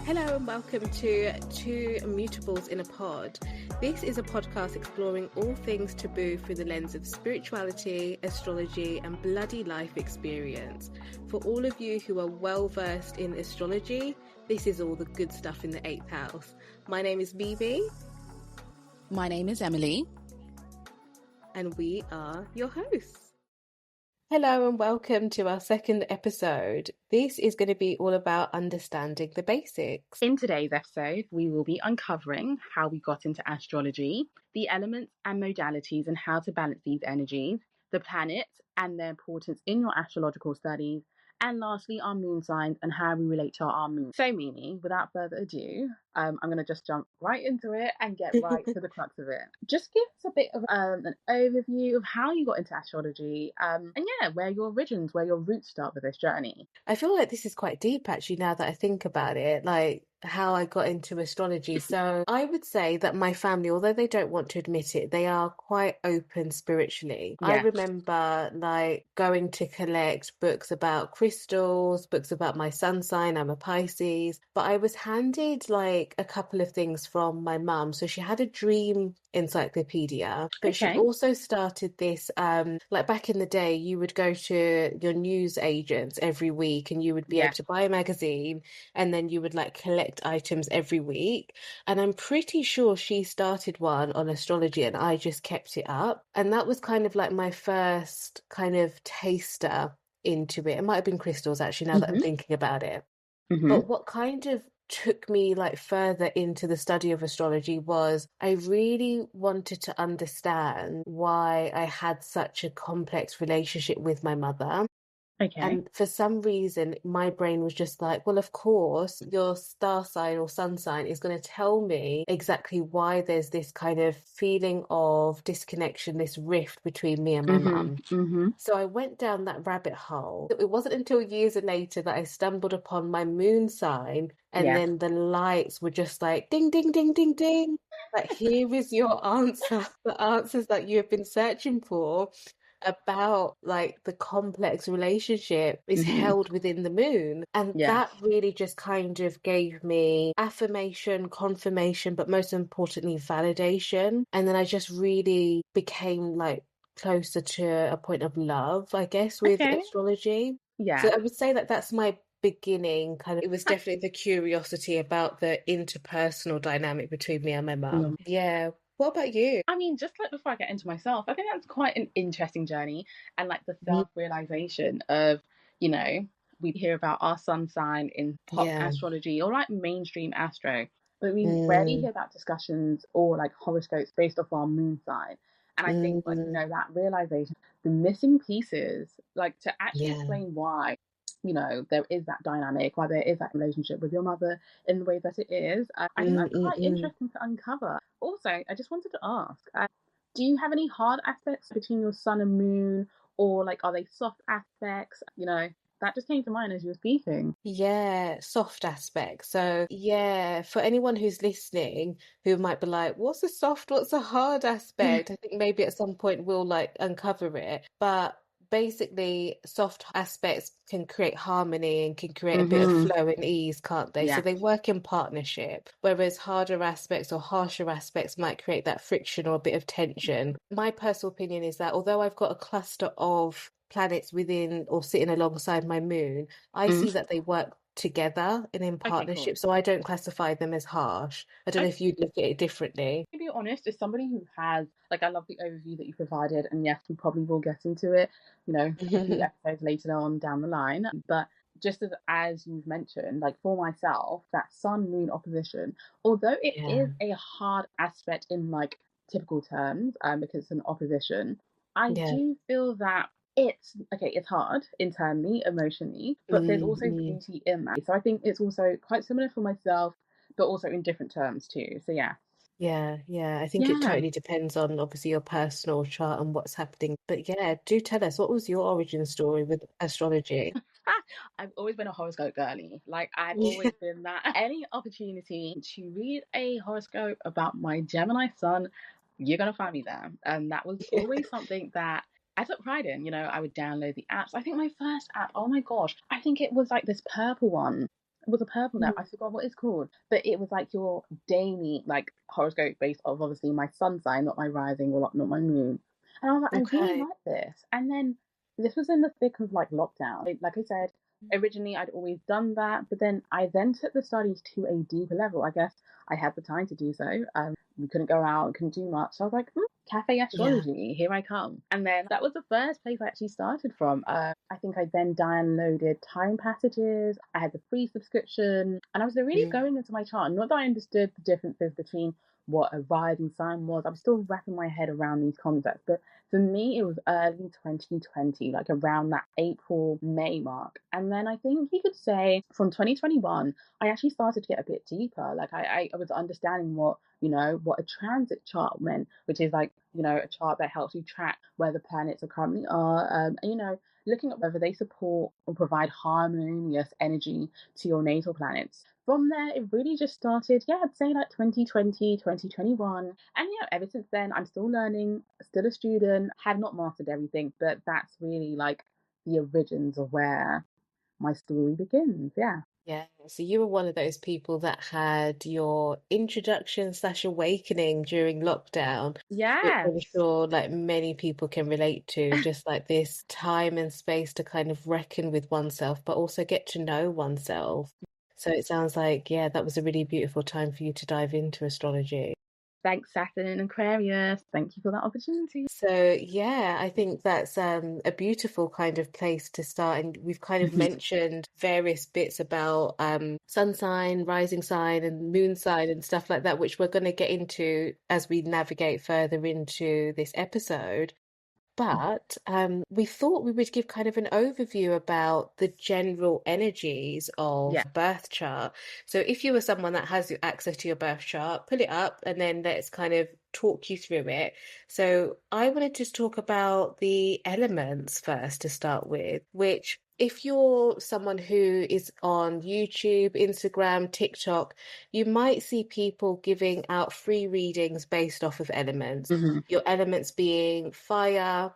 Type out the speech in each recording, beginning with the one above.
Hello and welcome to Two Mutables in a Pod. This is a podcast exploring all things taboo through the lens of spirituality, astrology, and bloody life experience. For all of you who are well versed in astrology, this is all the good stuff in the 8th house. My name is Bibi. My name is Emily. And we are your hosts. Hello and welcome to our second episode. This is going to be all about understanding the basics. In today's episode, we will be uncovering how we got into astrology, the elements and modalities and how to balance these energies, the planets and their importance in your astrological studies, and lastly, our moon signs and how we relate to our moon. So, Mimi, without further ado, I'm going to just jump right into it and get right to the crux of it. Just give us a bit of an overview of how you got into astrology and where your origins, where your roots start with this journey. I feel like this is quite deep, actually, now that I think about it, like how I got into astrology. So I would say that my family, although they don't want to admit it, they are quite open spiritually. Yeah. I remember like going to collect books about crystals, books about my sun sign. I'm a Pisces, but I was handed like a couple of things from my mum. So she had a dream encyclopedia, but she also started this like back in the day, you would go to your news agents every week and you would be able to buy a magazine and then you would like collect items every week. And I'm pretty sure she started one on astrology and I just kept it up. And that was kind of like my first kind of taster into it. It might have been crystals, actually, now that I'm thinking about it. But what kind of took me like further into the study of astrology was I really wanted to understand why I had such a complex relationship with my mother. And for some reason, my brain was just like, well, of course, your star sign or sun sign is going to tell me exactly why there's this kind of feeling of disconnection, this rift between me and my mum. So I went down that rabbit hole. It wasn't until years later that I stumbled upon my moon sign, and then the lights were just like, ding, ding, ding, ding, ding. Like, here is your answer, the answers that you have been searching for about like the complex relationship is held within the moon. And that really just kind of gave me affirmation, confirmation, but most importantly, validation. And then I just really became like closer to a point of love, I guess, with astrology. So I would say that that's my beginning kind of. It was definitely the curiosity about the interpersonal dynamic between me and my mum. Yeah. What about you? I mean, just like before I get into myself, I think that's quite an interesting journey, and like the self-realization of, you know, we hear about our sun sign in pop astrology or like mainstream astro, but we rarely hear about discussions or like horoscopes based off our moon sign. And I think, like, you know, that realization, the missing pieces, like to actually explain why, you know, there is that dynamic, why there is that relationship with your mother in the way that it is. I think that's quite interesting to uncover. Also, I just wanted to ask, do you have any hard aspects between your sun and moon, or like are they soft aspects? You know, that just came to mind as you were speaking. Yeah, soft aspects. So yeah, for anyone who's listening who might be like, what's a soft, what's a hard aspect? I think maybe at some point we'll like uncover it. But basically, soft aspects can create harmony and can create a bit of flow and ease, can't they? So they work in partnership, whereas harder aspects or harsher aspects might create that friction or a bit of tension. My personal opinion is that although I've got a cluster of planets within or sitting alongside my moon, I see that they work together and in partnership. So I don't classify them as harsh. I don't know if you'd look at it differently. To be honest, as somebody who has, like, I love the overview that you provided, and yes, we probably will get into it, you know, a few episodes later on down the line. But just as you've mentioned, like for myself, that sun moon opposition, although it is a hard aspect in like typical terms, because it's an opposition, I do feel that it's hard internally, emotionally, but there's also beauty in that. So I think it's also quite similar for myself, but also in different terms too. So yeah. Yeah. I think it totally depends on obviously your personal chart and what's happening. But yeah, do tell us, what was your origin story with astrology? I've always been a horoscope girly. Like, I've always been that. Any opportunity to read a horoscope about my Gemini sun, you're going to find me there. And that was always something that I took pride in. You know, I would download the apps. I think my first app, oh my gosh, I think it was like this purple one. It was a purple note. I Mm. forgot what it's called, but it was like your daily like horoscope based of obviously my sun sign, not my rising or not my moon. And I was like, I really Okay. like this. And then this was in the thick of like lockdown. Like I said, originally I'd always done that, but then I then took the studies to a deeper level. I guess I had the time to do so. We couldn't go out, couldn't do much. So I was like, cafe Yeah. astrology, here I come. And then that was the first place I actually started from. I think I then downloaded time passages. I had the free subscription, and I was really Mm. going into my chart. Not that I understood the differences between what a rising sign was. I'm still wrapping my head around these concepts, but for me, it was early 2020, like around that April, May mark. And then I think you could say from 2021, I actually started to get a bit deeper. Like I was understanding what a transit chart meant, which is like, a chart that helps you track where the planets are currently are. And looking at whether they support or provide harmonious energy to your natal planets. From there, it really just started, yeah, I'd say like 2020, 2021. And ever since then, I'm still learning, still a student, have not mastered everything, but that's really like the origins of where my story begins. Yeah. Yeah, so you were one of those people that had your introduction slash awakening during lockdown, which I'm Yes. sure like many people can relate to, just like this time and space to kind of reckon with oneself, but also get to know oneself. So it sounds like, yeah, that was a really beautiful time for you to dive into astrology. Thanks, Saturn and Aquarius. Thank you for that opportunity. So yeah, I think that's a beautiful kind of place to start. And we've kind of Mhm. mentioned various bits about sun sign, rising sign, and moon sign and stuff like that, which we're going to get into as we navigate further into this episode. But we thought we would give kind of an overview about the general energies Yeah. of birth chart. So if you were someone that has access to your birth chart, pull it up and then let's kind of talk you through it. So I wanted to talk about the elements first to start with, which if you're someone who is on YouTube, Instagram, TikTok, you might see people giving out free readings based off of elements, Hmm. your elements being fire,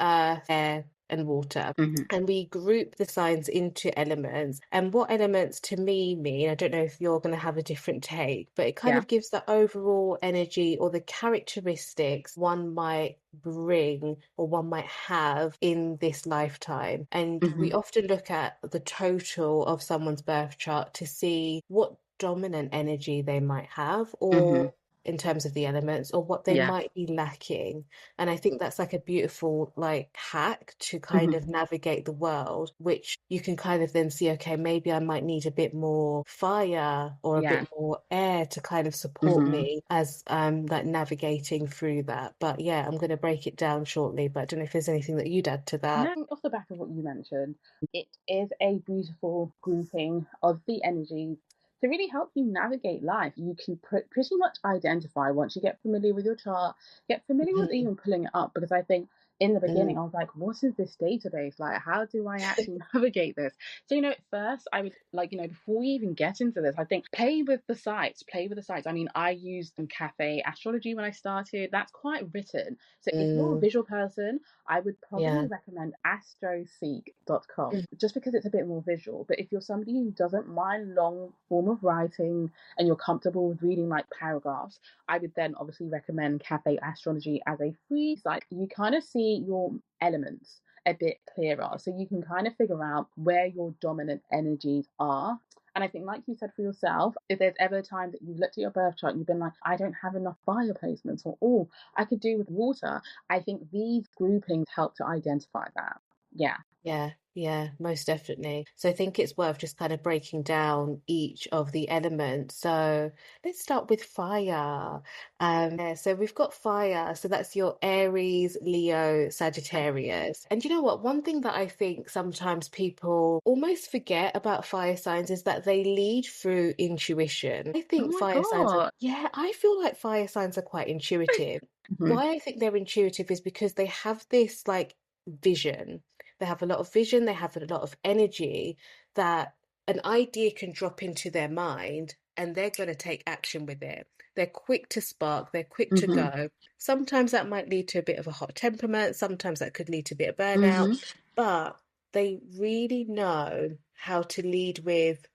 earth, air, and water. Hmm. And we group the signs into elements. And what elements to me mean, I don't know if you're going to have a different take, but it kind Yeah. of gives the overall energy or the characteristics one might bring or one might have in this lifetime. And we Hmm. often look at the total of someone's birth chart to see what dominant energy they might have Hmm. or in terms of the elements or what they Yeah. might be lacking. And I think that's like a beautiful like hack to kind Hmm. of navigate the world, which you can kind of then see, okay, maybe I might need a bit more fire or a Yeah. bit more air to kind of support Hmm. me as like navigating through that. But yeah, I'm going to break it down shortly, but I don't know if there's anything that you'd add to that. No, off the back of what you mentioned, it is a beautiful grouping of the energies to really help you navigate life. You can pretty much identify once you get familiar with your chart, get familiar with Mhm. even pulling it up, because I think in the Mm. beginning I was like, what is this database? Like, how do I actually navigate this? So, at first I would like, before we even get into this, I think play with the sites, play with the sites. I mean, I used Cafe Astrology when I started. That's quite written. So if you're a Mm. visual person, I would probably Yeah. recommend astroseek.com Mm. just because it's a bit more visual. But if you're somebody who doesn't mind long form of writing and you're comfortable with reading like paragraphs, I would then obviously recommend Cafe Astrology as a free site. You kind of see your elements a bit clearer. So you can kind of figure out where your dominant energies are. And I think, like you said for yourself, if there's ever a time that you've looked at your birth chart and you've been like, I don't have enough fire placements, or oh, I could do with water, I think these groupings help to identify that. Yeah. Yeah, yeah, most definitely. So I think it's worth just kind of breaking down each of the elements. So let's start with fire. Yeah, so we've got fire. So that's your Aries, Leo, Sagittarius. And you know what? One thing that I think sometimes people almost forget about fire signs is that they lead through intuition. I Oh think my fire signs are, God. yeah, I feel like fire signs are quite intuitive. Hmm. Why I think they're intuitive is because they have this like vision. They have a lot of vision, they have a lot of energy that an idea can drop into their mind and they're going to take action with it. They're quick to spark, they're quick to Hmm. go. Sometimes that might lead to a bit of a hot temperament, sometimes that could lead to a bit of burnout, Hmm. but they really know how to lead with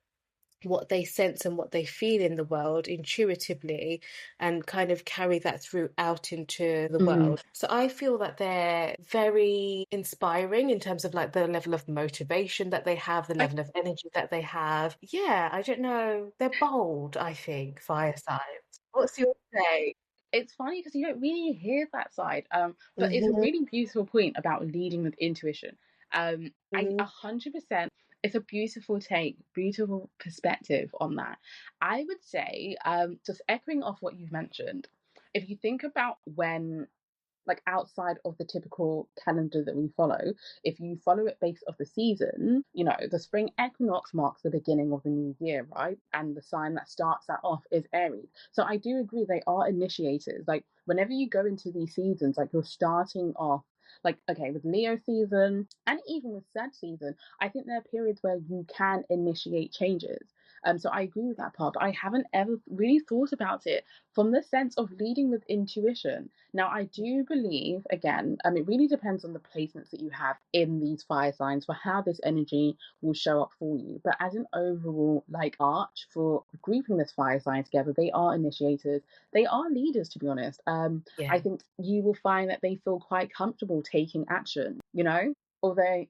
what they sense and what they feel in the world intuitively and kind of carry that through out into the Mm. world. So I feel that they're very inspiring in terms of like the level of motivation that they have, the I, level of energy that they have. Yeah, I don't know. They're bold, I think, fire signs. What's your take? it's funny because you don't really hear that side. But it's a Hmm. really beautiful point about leading with intuition. I Hmm. 100%. It's a beautiful take, beautiful perspective on that. I would say, just echoing off what you've mentioned, if you think about when, like, outside of the typical calendar that we follow, if you follow it based off the season, the spring equinox marks the beginning of the new year, right? And the sign that starts that off is Aries. So I do agree they are initiators. Like, whenever you go into these seasons, like, you're starting off, like, okay, with Leo season and even with Sag season, I think there are periods where you can initiate changes. So I agree with that part, but I haven't ever really thought about it from the sense of leading with intuition. Now, I do believe, again, it really depends on the placements that you have in these fire signs for how this energy will show up for you. But as an overall, like, arch for grouping this fire sign together, they are initiators. They are leaders, to be honest. I Yeah. think you will find that they feel quite comfortable taking action, you know? Although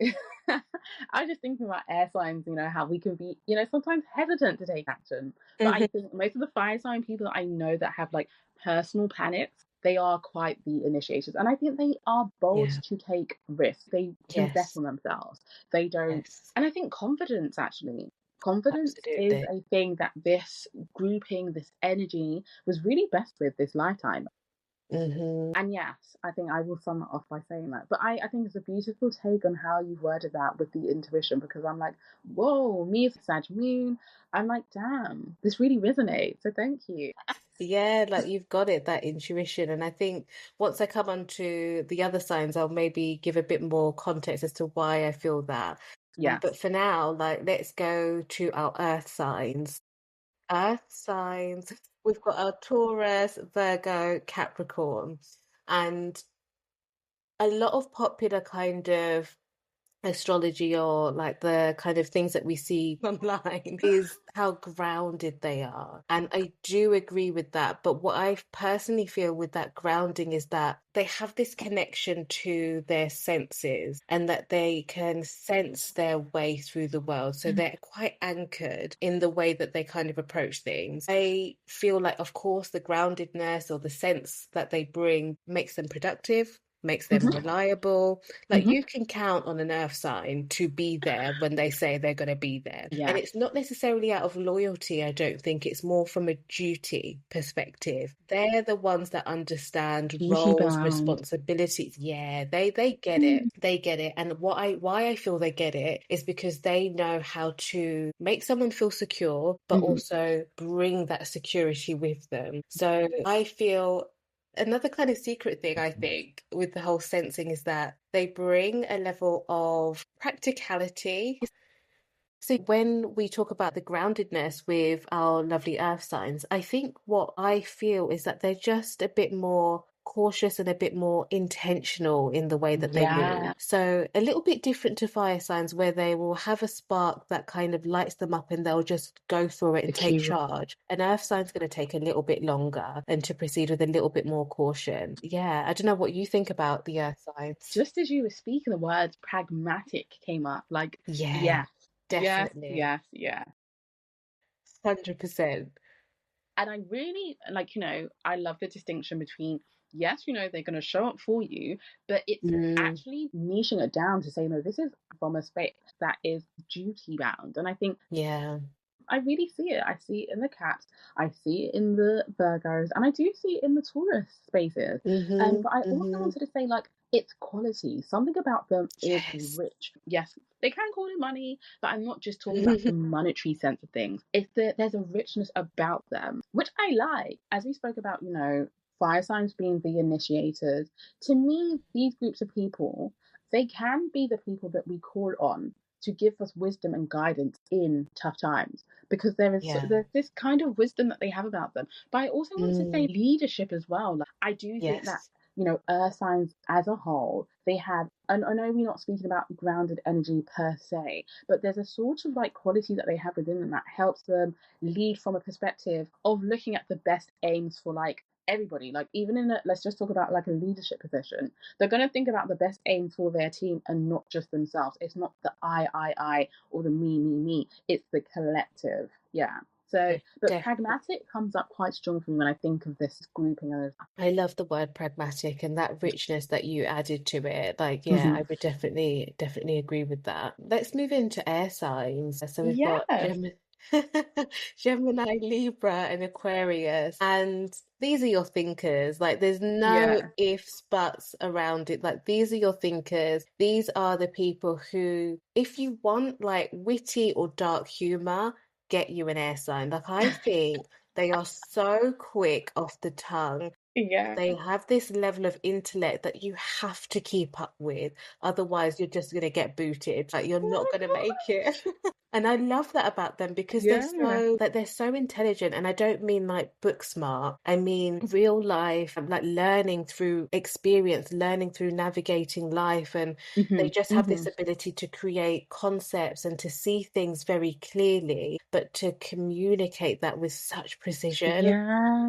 I was just thinking about air signs, how we can be, sometimes hesitant to take action. But I Hmm. think most of the fire sign people that I know that have like personal panics, they are quite the initiators. And I think they are bold Yeah. to take risks. They do bet Yes. on themselves. They don't. Yes. And I think confidence, actually. Confidence is Absolutely. a thing that this grouping, this energy was really best with this lifetime. Hmm. And yes, I think I will sum it off by saying that. But I think it's a beautiful take on how you've worded that with the intuition, because I'm like, whoa, me as a Sag Moon, I'm like, damn, this really resonates. So thank you. Yeah, like you've got it, that intuition. And I think once I come on to the other signs, I'll maybe give a bit more context as to why I feel that. But Yes. for now, like, let's go to our earth signs. Earth signs, we've got our Taurus, Virgo, Capricorn, and a lot of popular kind of astrology or like the kind of things that we see online is how grounded they are. And I do agree with that. But what I personally feel with that grounding is that they have this connection to their senses and that they can sense their way through the world. So they're quite anchored in the way that they kind of approach things. I feel like, of course, the groundedness or the sense that they bring makes them productive, makes them Hmm. reliable. Like Hmm. you can count on an earth sign to be there when they say they're going to be there. And Yeah. it's not necessarily out of loyalty, I don't think. It's more from a duty perspective. They're the ones that understand Duty roles, bound. responsibilities. Yeah, they get it. Mm. They get it. And why I feel they get it is because they know how to make someone feel secure, but Hmm. also bring that security with them. So I feel another kind of secret thing, I think, with the whole sensing is that they bring a level of practicality. So when we talk about the groundedness with our lovely earth signs, I think what I feel is that they're just a bit more cautious and a bit more intentional in the way that they move. Yeah. So a little bit different to fire signs where they will have a spark that kind of lights them up and they'll just go through it The and take key. charge. An earth sign's going to take a little bit longer and to proceed with a little bit more caution. Yeah, I don't know what you think about the earth signs. Just as you were speaking, the words pragmatic came up. Like, Yeah, yes, yes, definitely. yes, yes. 100%. And I really like, I love the distinction between, yes, they're going to show up for you, but it's Mm, actually niching it down to say, no, this is from a space that is duty bound. And I think yeah. I really see it. I see it in the Caps, I see it in the Virgos, and I do see it in the Taurus spaces. Mm-hmm. But I also Mm-hmm. wanted to say, like, it's quality. Something about them is Yes. rich. Yes, they can call it money, but I'm not just talking about the monetary sense of things. It's that there's a richness about them, which I like. As we spoke about, fire signs being the initiators. To me, these groups of people, they can be the people that we call on to give us wisdom and guidance in tough times, because Yeah. there's this kind of wisdom that they have about them. But I also want to say Mm, leadership as well. Like, I do think that yes. earth signs as a whole, they have And I know we're not speaking about grounded energy per se, but there's a sort of like quality that they have within them that helps them lead from a perspective of looking at the best aims for like everybody. Like even in a, let's just talk about like a leadership position, they're going to think about the best aim for their team and not just themselves. It's not the I, or the me. It's the collective. Yeah. So, Yeah, but definitely. pragmatic comes up quite strong for me when I think of this grouping of. I love the word pragmatic and that richness that you added to it. Like, yeah, Mhm. I would definitely agree with that. Let's move into air signs. So we've got Yes. Gemini, Libra, and Aquarius. And these are your thinkers. Like, there's no Yeah. ifs, buts around it. Like, these are your thinkers. These are the people who, if you want like witty or dark humor, get you an air sign. Like, I think they are so quick off the tongue. Yeah. They have this level of intellect that you have to keep up with. Otherwise, you're just going to get booted. Like, you're not going to make it. And I love that about them because Yeah. they're so intelligent. And I don't mean like book smart. I mean real life, like learning through experience, learning through navigating life. And they Mhm. just have this Mhm. ability to create concepts and to see things very clearly, but to communicate that with such precision.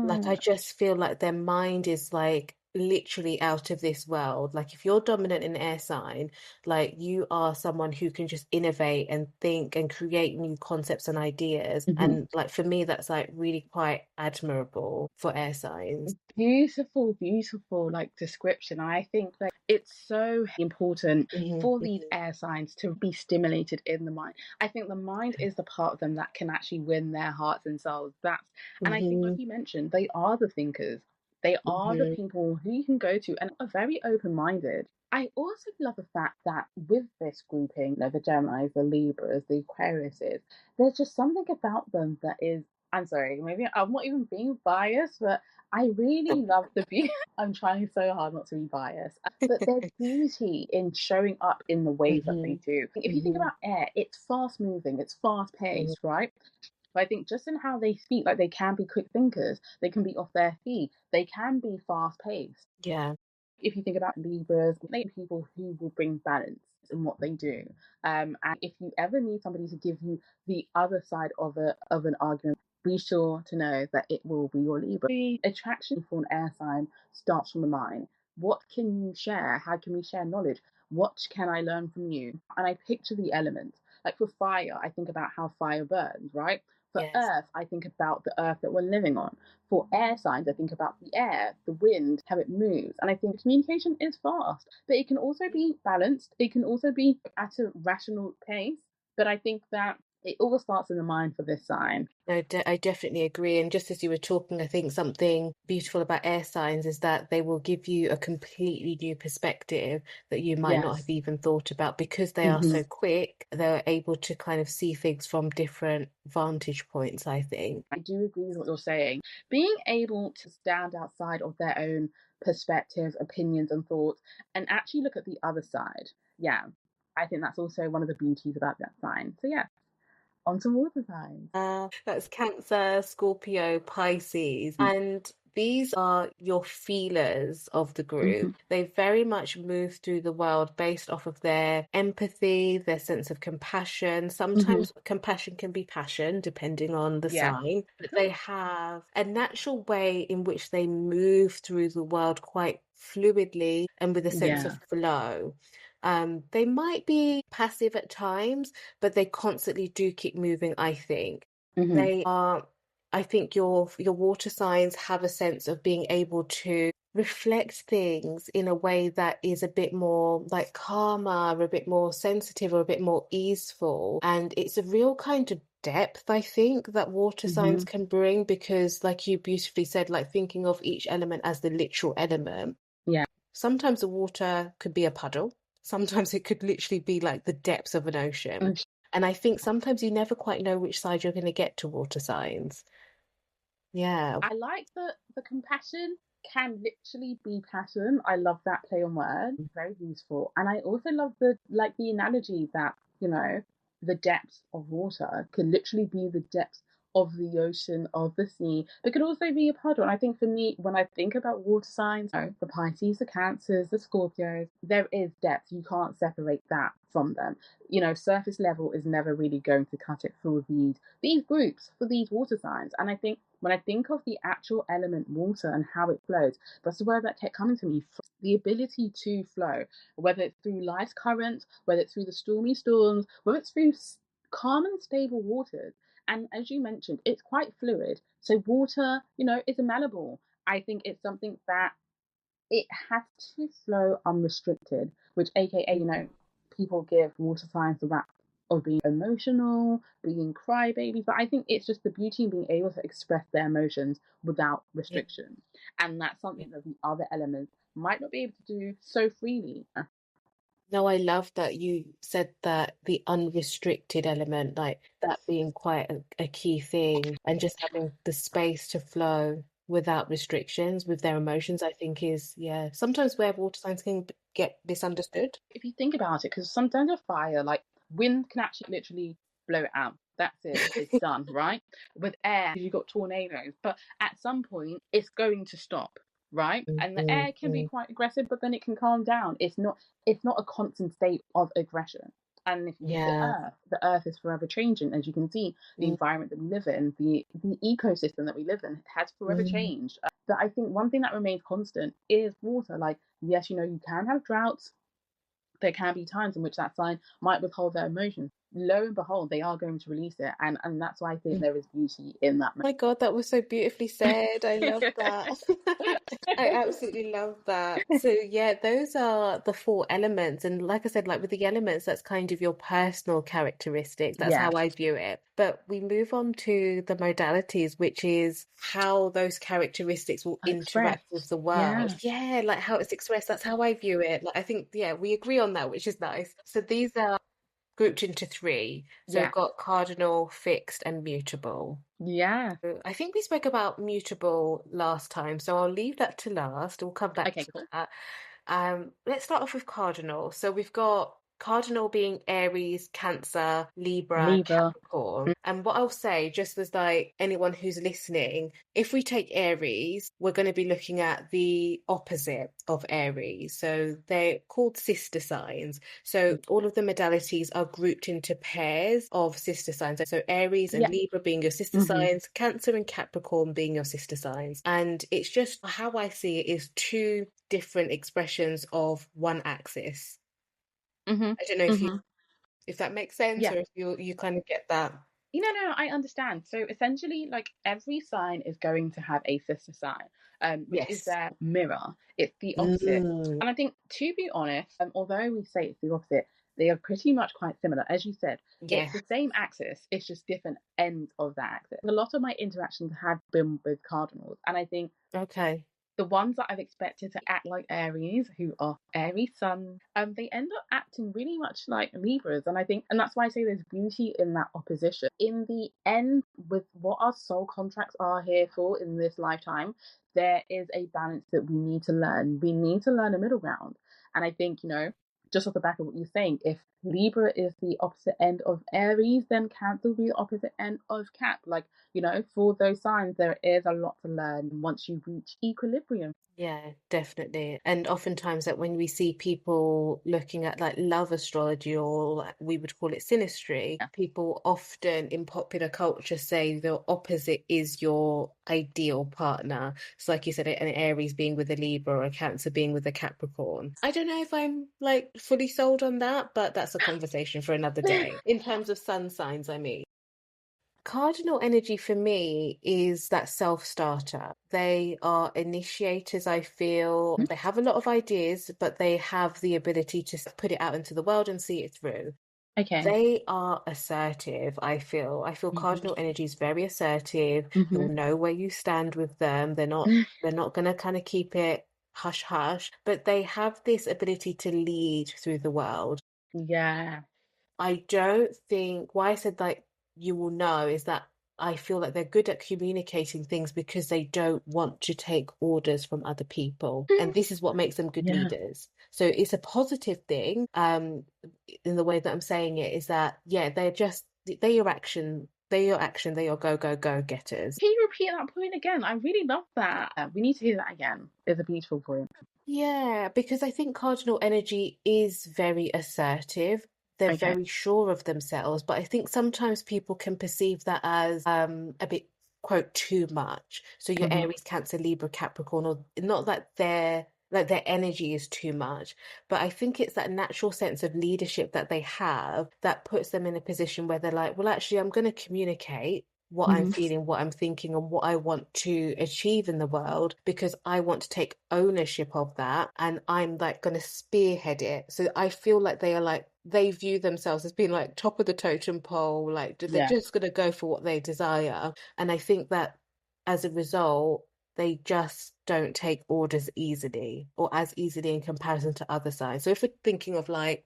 Like, I Yeah. just feel like their mind is like literally out of this world. Like, if you're dominant in air sign, like you are someone who can just innovate and think and create new concepts and ideas. Mhm. And like for me, that's like really quite admirable for air signs. Beautiful, beautiful like description. I think like it's so important Hmm. for these air signs to be stimulated in the mind. I think the mind is the part of them that can actually win their hearts and souls. That's and I think like Hmm. you mentioned, they are the thinkers. They are the Hmm. people who you can go to and are very open-minded. I also love the fact that with this grouping, you know, the Geminis, the Libras, the Aquariuses, there's just something about them that is, I'm sorry, maybe I'm not even being biased, but I really love the beauty. I'm trying so hard not to be biased, but their beauty in showing up in the ways that they Hmm. do. If you think Hmm. about air, it's fast moving, it's fast paced, right? But I think just in how they speak, like they can be quick thinkers, they can be off their feet, they can be fast paced. Yeah. If you think about Libras, they are people who will bring balance in what they do. And if you ever need somebody to give you the other side of an argument, be sure to know that it will be your Libra. The attraction for an air sign starts from the mind. What can you share? How can we share knowledge? What can I learn from you? And I picture the elements. Like for fire, I think about how fire burns, right? For Yes. earth, I think about the earth that we're living on. For air signs, I think about the air, the wind, how it moves. And I think communication is fast, but it can also be balanced. It can also be at a rational pace. But I think that it all starts in the mind for this sign. No, I definitely agree. And just as you were talking, I think something beautiful about air signs is that they will give you a completely new perspective that you might not have Yes. even thought about because they are Hmm. so quick. They're able to kind of see things from different vantage points, I think. I do agree with what you're saying. Being able to stand outside of their own perspective, opinions, and thoughts, and actually look at the other side. Yeah, I think that's also one of the beauties about that sign. So, yeah, on to water signs. That's Cancer, Scorpio, Pisces. And these are your feelers of the group. Mm-hmm. They very much move through the world based off of their empathy, their sense of compassion. Mm-hmm. Sometimes compassion can be passion, depending on the Yeah. sign, but they Sure. have a natural way in which they move through the world quite fluidly and with a sense of Yeah. flow. They might be passive at times, but they constantly do keep moving, I think. Mm-hmm. They are, I think your water signs have a sense of being able to reflect things in a way that is a bit more like calmer, a bit more sensitive, or a bit more easeful. And it's a real kind of depth, I think, that water signs Mm-hmm. can bring because, like you beautifully said, like thinking of each element as the literal element. Yeah. Sometimes the water could be a puddle. Sometimes it could literally be like the depths of an ocean. And I think sometimes you never quite know which side you're going to get to water signs. Yeah. I like the compassion can literally be passion. I love that play on words. Very useful. And I also love the analogy that, you know, the depths of water can literally be the depths of the ocean, of the sea, but could also be a puddle. And I think for me, when I think about water signs, you know, the Pisces, the Cancers, the Scorpios, there is depth. You can't separate that from them. You know, surface level is never really going to cut it for these groups, for these water signs. And I think when I think of the actual element water and how it flows, that's the word that kept coming to me. The ability to flow, whether it's through life's current, whether it's through the stormy storms, whether it's through calm and stable waters. And as you mentioned, it's quite fluid. So water, you know, is malleable. I think it's something that it has to flow unrestricted, which AKA, you know, people give water signs the rap of being emotional, being crybabies, but I think it's just the beauty in being able to express their emotions without Yeah. restriction. And that's something that the other elements might not be able to do so freely. No, I love that you said that the unrestricted element, like that being quite a key thing, and just having the space to flow without restrictions with their emotions, I think is, yeah, sometimes where water signs can get misunderstood. If you think about it, because sometimes a fire, like wind, can actually literally blow it out. That's it. It's done, right? With air, you've got tornadoes, but at some point, it's going to stop, right? And the air can be Mhm. quite aggressive, but then it can calm down. It's not a constant state of aggression. And if Yeah. the earth is forever changing, as you can see, the Mm, environment that we live in, the ecosystem that we live in has forever mm. changed. But I think one thing that remains constant is water. Like, yes, you know, you can have droughts, there can be times in which that sign might withhold their emotions. Lo and behold, they are going to release it, and that's why I think there is beauty in that. My God, that was so beautifully said. I love that. I absolutely love that. So yeah, those are the four elements. And like I said, like with the elements, that's kind of your personal characteristics. That's Yeah, how I view it. But we move on to the modalities, which is how those characteristics will interact with expressed. the world. Yeah, Yeah, like how it's expressed. That's how I view it. Like I think, yeah, we agree on that, which is nice. So these are grouped into three. So we've yeah, got cardinal, fixed, and mutable. yeah. I think we spoke about mutable last time, so I'll leave that to last. We'll come back Okay, to cool. that. Let's start off with cardinal. So we've got cardinal being Aries, Cancer, Libra, Libra. Capricorn. And what I'll say, just as like anyone who's listening, if we take Aries, we're going to be looking at the opposite of Aries. So they're called sister signs. So all of the modalities are grouped into pairs of sister signs. So Aries and Yeah. Libra being your sister Mhm. signs, Cancer and Capricorn being your sister signs. And it's just how I see it is two different expressions of one axis. Mhm. I don't know Mhm. if that makes sense Yeah. or if you kind of get that. No, I understand. So essentially, like every sign is going to have a sister sign, which is Yes. their mirror. It's the opposite. Mm, And I think, to be honest, although we say it's the opposite, they are pretty much quite similar. As you said, yeah. it's the same axis, it's just different ends of that axis. A lot of my interactions have been with cardinals, and I think Okay. the ones that I've expected to act like Aries, who are Aries sun, they end up acting really much like Libras. And I think, and that's why I say there's beauty in that opposition. In the end, with what our soul contracts are here for in this lifetime, there is a balance that we need to learn. We need to learn a middle ground. And I think, you know, just off the back of what you're saying, if Libra is the opposite end of Aries, then Cancer will be the opposite end of Cap. Like, you know, for those signs, there is a lot to learn once you reach equilibrium. Yeah, definitely. And oftentimes that when we see people looking at like love astrology or like we would call it synastry, Yeah. people often in popular culture say the opposite is your ideal partner. So like you said, an Aries being with a Libra or a Cancer being with a Capricorn. I don't know if I'm like fully sold on that, but that's a conversation for another day. In terms of sun signs, I mean. Cardinal energy for me is that self-starter. They are initiators, I feel. They have a lot of ideas, but they have the ability to put it out into the world and see it through. Okay. They are assertive, I feel. I feel Mhm. cardinal energy is very assertive. You'll Mhm. know where you stand with them. They're not gonna kind of keep it hush hush, but they have this ability to lead through the world. Yeah. I don't think why I said like you will know is that I feel like they're good at communicating things because they don't want to take orders from other people. And this is what makes them good Yeah. leaders. So it's a positive thing, in the way that I'm saying it, is that yeah, they're just they're your action They're your action, they're your go, go, go getters. Can you repeat that point again? I really love that. We need to hear that again. It's a beautiful point. Yeah, because I think cardinal energy is very assertive. They're Okay. very sure of themselves, but I think sometimes people can perceive that as a bit, quote, too much. So your Mm-hmm. Aries, Cancer, Libra, Capricorn, or not that their energy is too much, but I think it's that natural sense of leadership that they have that puts them in a position where they're like, well, actually, I'm going to communicate what I'm Mm-hmm. feeling, what I'm thinking, and what I want to achieve in the world because I want to take ownership of that and I'm like going to spearhead it. So I feel like they are like, they view themselves as being like top of the totem pole, like they're Yeah. just going to go for what they desire. And I think that as a result, they just don't take orders easily or as easily in comparison to other sides. So if we're thinking of like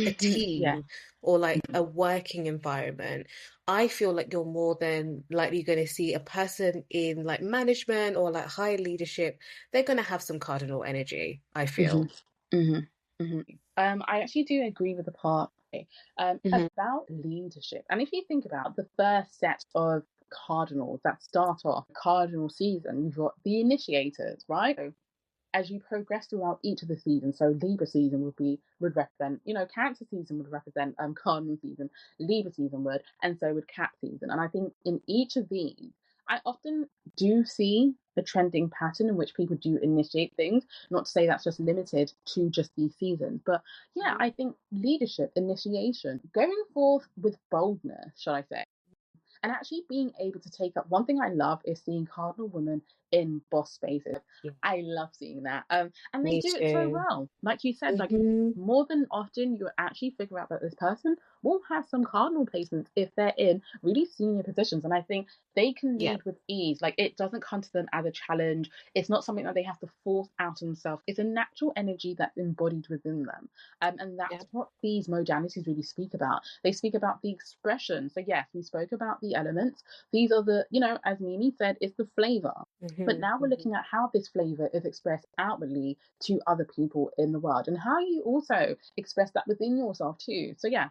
a Yeah. team or like a working environment, I feel like you're more than likely going to see a person in like management or like high leadership. They're going to have some cardinal energy, I Mm-hmm. feel. Mm-hmm. Mm-hmm. I actually do agree with the part Hmm. about leadership. And if you think about the first set of cardinals that start off cardinal season, you've got the initiators, right? As you progress throughout each of the seasons. So Libra season would represent, Cancer season would represent Cardinal season, Libra season would, and so would Cap season. And I think in each of these, I often do see a trending pattern in which people do initiate things. Not to say that's just limited to just these seasons, but yeah, I think leadership, initiation, going forth with boldness, shall I say, and actually being able to take up. One thing I love is seeing cardinal women in boss spaces. Yeah, I love seeing that, and they me do it so too. well. Like you said, like Hmm. more than often you actually figure out that this person will have some cardinal placements if they're in really senior positions, and I think they can Yeah, lead with ease. Like it doesn't come to them as a challenge. It's not something that they have to force out of themselves. It's a natural energy that's embodied within them, and yeah. that's what these modalities really speak about. They speak about the expression. So yes, we spoke about the elements. These are the, as Mimi said, it's the flavor. But Hmm. now we're Hmm. looking at how this flavor is expressed outwardly to other people in the world and how you also express that within yourself too. So yeah,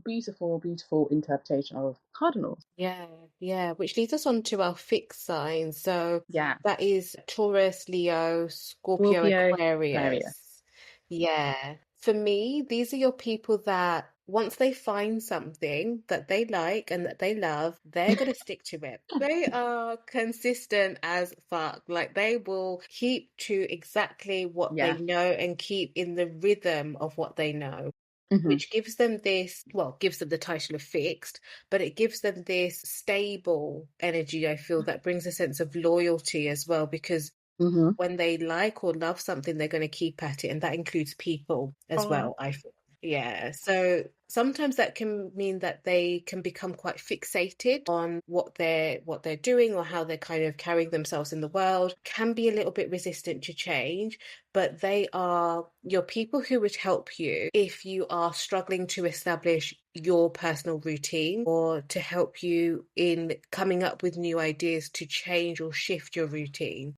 beautiful, beautiful interpretation of cardinals. Yeah, yeah, which leads us on to our fixed signs. So Yeah. that is Taurus, Leo, Scorpio, Scorpio, Aquarius. Aquarius. Yeah. For me, these are your people that once they find something that they like and that they love, they're going to stick to it. They are consistent as fuck. Like they will keep to exactly what they Yeah. know and keep in the rhythm of what they know, Mm-hmm. which gives them this, well, gives them the title of fixed, but it gives them this stable energy, I feel, that brings a sense of loyalty as well, because Mm-hmm. when they like or love something, they're going to keep at it. And that includes people as Oh, well, I feel. Yeah. So sometimes that can mean that they can become quite fixated on what they're doing or how they're kind of carrying themselves in the world, can be a little bit resistant to change, but they are your people who would help you if you are struggling to establish your personal routine or to help you in coming up with new ideas to change or shift your routine.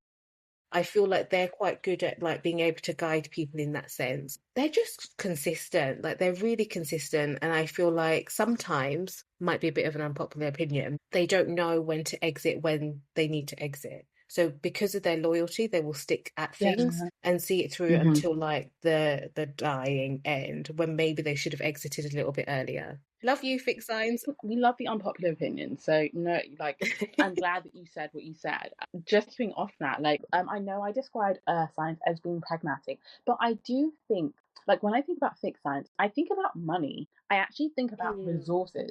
I feel like they're quite good at like being able to guide people in that sense. They're just consistent, like they're really consistent. And I feel like sometimes, might be a bit of an unpopular opinion, they don't know when to exit when they need to exit. So because of their loyalty, they will stick at yeah. things and see it through Mm-hmm. until like the dying end, when maybe they should have exited a little bit earlier. Love you, fixed signs. We love the unpopular opinion. So no, like I'm glad that you said what you said. Just being off that, like I know I described earth signs as being pragmatic, but I do think like when I think about fixed signs, I think about money. I actually think about Mm, resources.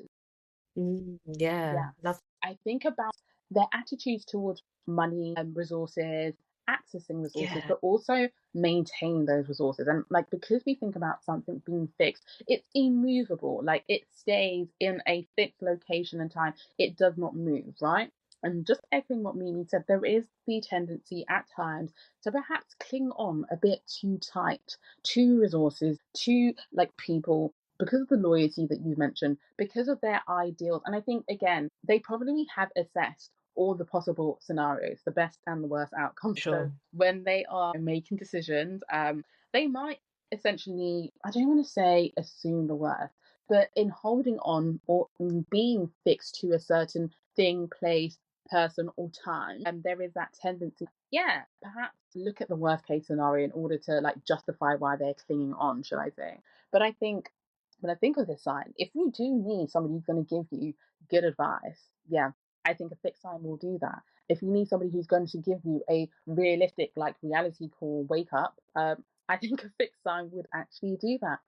yeah, Yeah. love. I think about their attitudes towards money and resources, accessing resources, Yeah, but also maintaining those resources. And like because we think about something being fixed, it's immovable. Like it stays in a fixed location and time. It does not move, right? And just echoing what Mimi said, there is the tendency at times to perhaps cling on a bit too tight to resources, to like people, because of the loyalty that you mentioned, because of their ideals. And I think, again, they probably have assessed all the possible scenarios, the best and the worst outcomes. So sure. when they are making decisions, they might essentially, I don't want to say assume the worst, But in holding on or in being fixed to a certain thing, place, person, or time, and there is that tendency, yeah, perhaps look at the worst case scenario in order to like justify why they're clinging on, should I say. But I think when I think of this sign, if you do need somebody who's going to give you good advice, yeah, I think a fixed sign will do that. If you need somebody who's going to give you a realistic, like reality call, wake up, I think a fixed sign would actually do that.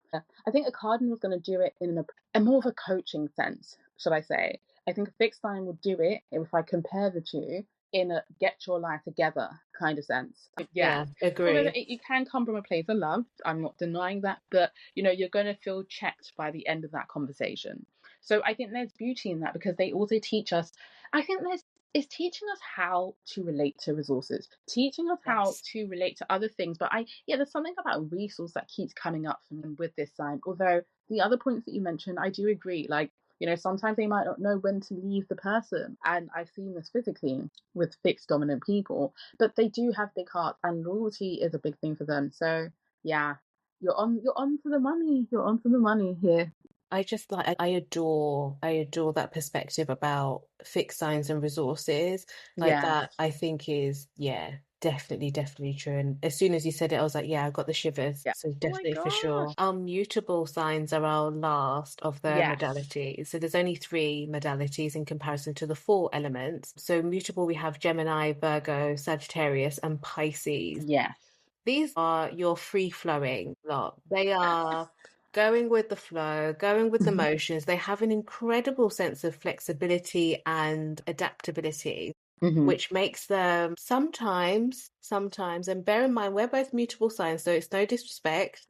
I think a cardinal is going to do it in a more of a coaching sense, should I say. I think a fixed sign would do it if I compare the two in a get your life together kind of sense. Yeah. Yeah, Although agree. it can come from a place of love, I'm not denying that, but you're going to feel checked by the end of that conversation. So I think there's beauty in that because they also teach us. I think there's is teaching us how to relate to resources, teaching us how Yes. to relate to other things. But there's something about resource that keeps coming up for me with this sign. Although the other points that you mentioned, I do agree. Like, sometimes they might not know when to leave the person. And I've seen this physically with fixed dominant people, but they do have big hearts and loyalty is a big thing for them. So yeah, you're on for the money. You're on for the money here. I just like I adore that perspective about fixed signs and resources. Like Yes. that I think is, yeah, definitely true. And as soon as you said it, I was like, yeah, I got the shivers. Yeah. So Oh my definitely for gosh. sure. Our mutable signs are our last of the Yes. modalities. So there's only three modalities in comparison to the four elements. So mutable, we have Gemini, Virgo, Sagittarius, and Pisces. Yes. These are your free flowing lot. They are going with the flow, going with the Mhm. motions. They have an incredible sense of flexibility and adaptability, Mhm. which makes them sometimes, and bear in mind, we're both mutable signs, so it's no disrespect.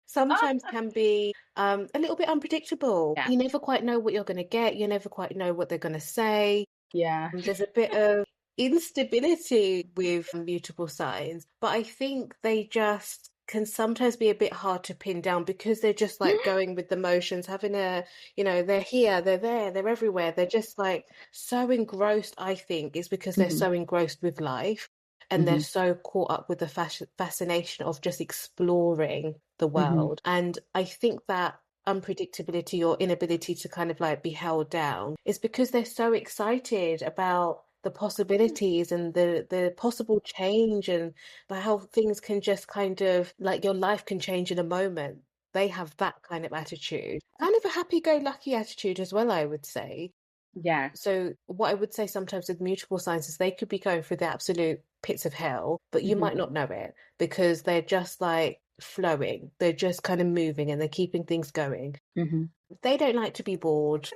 Sometimes can be a little bit unpredictable. Yeah. You never quite know what you're going to get. You never quite know what they're going to say. Yeah. There's a bit of instability with mutable signs, but I think they just can sometimes be a bit hard to pin down because they're just like going with the motions, having they're here, they're there, they're everywhere. They're just like so engrossed, I think, is because they're Mhm. so engrossed with life and they're Mhm. so caught up with the fascination of just exploring the Mhm. world. And I think that unpredictability or inability to kind of like be held down is because they're so excited about the possibilities and the possible change and how things can just kind of like your life can change in a moment. They have that kind of attitude, kind of a happy-go-lucky attitude as well, I would say. Yes. So what I would say sometimes with mutable signs is they could be going through the absolute pits of hell, but you Mhm. might not know it because they're just like flowing. They're just kind of moving and they're keeping things going. Mhm. They don't like to be bored.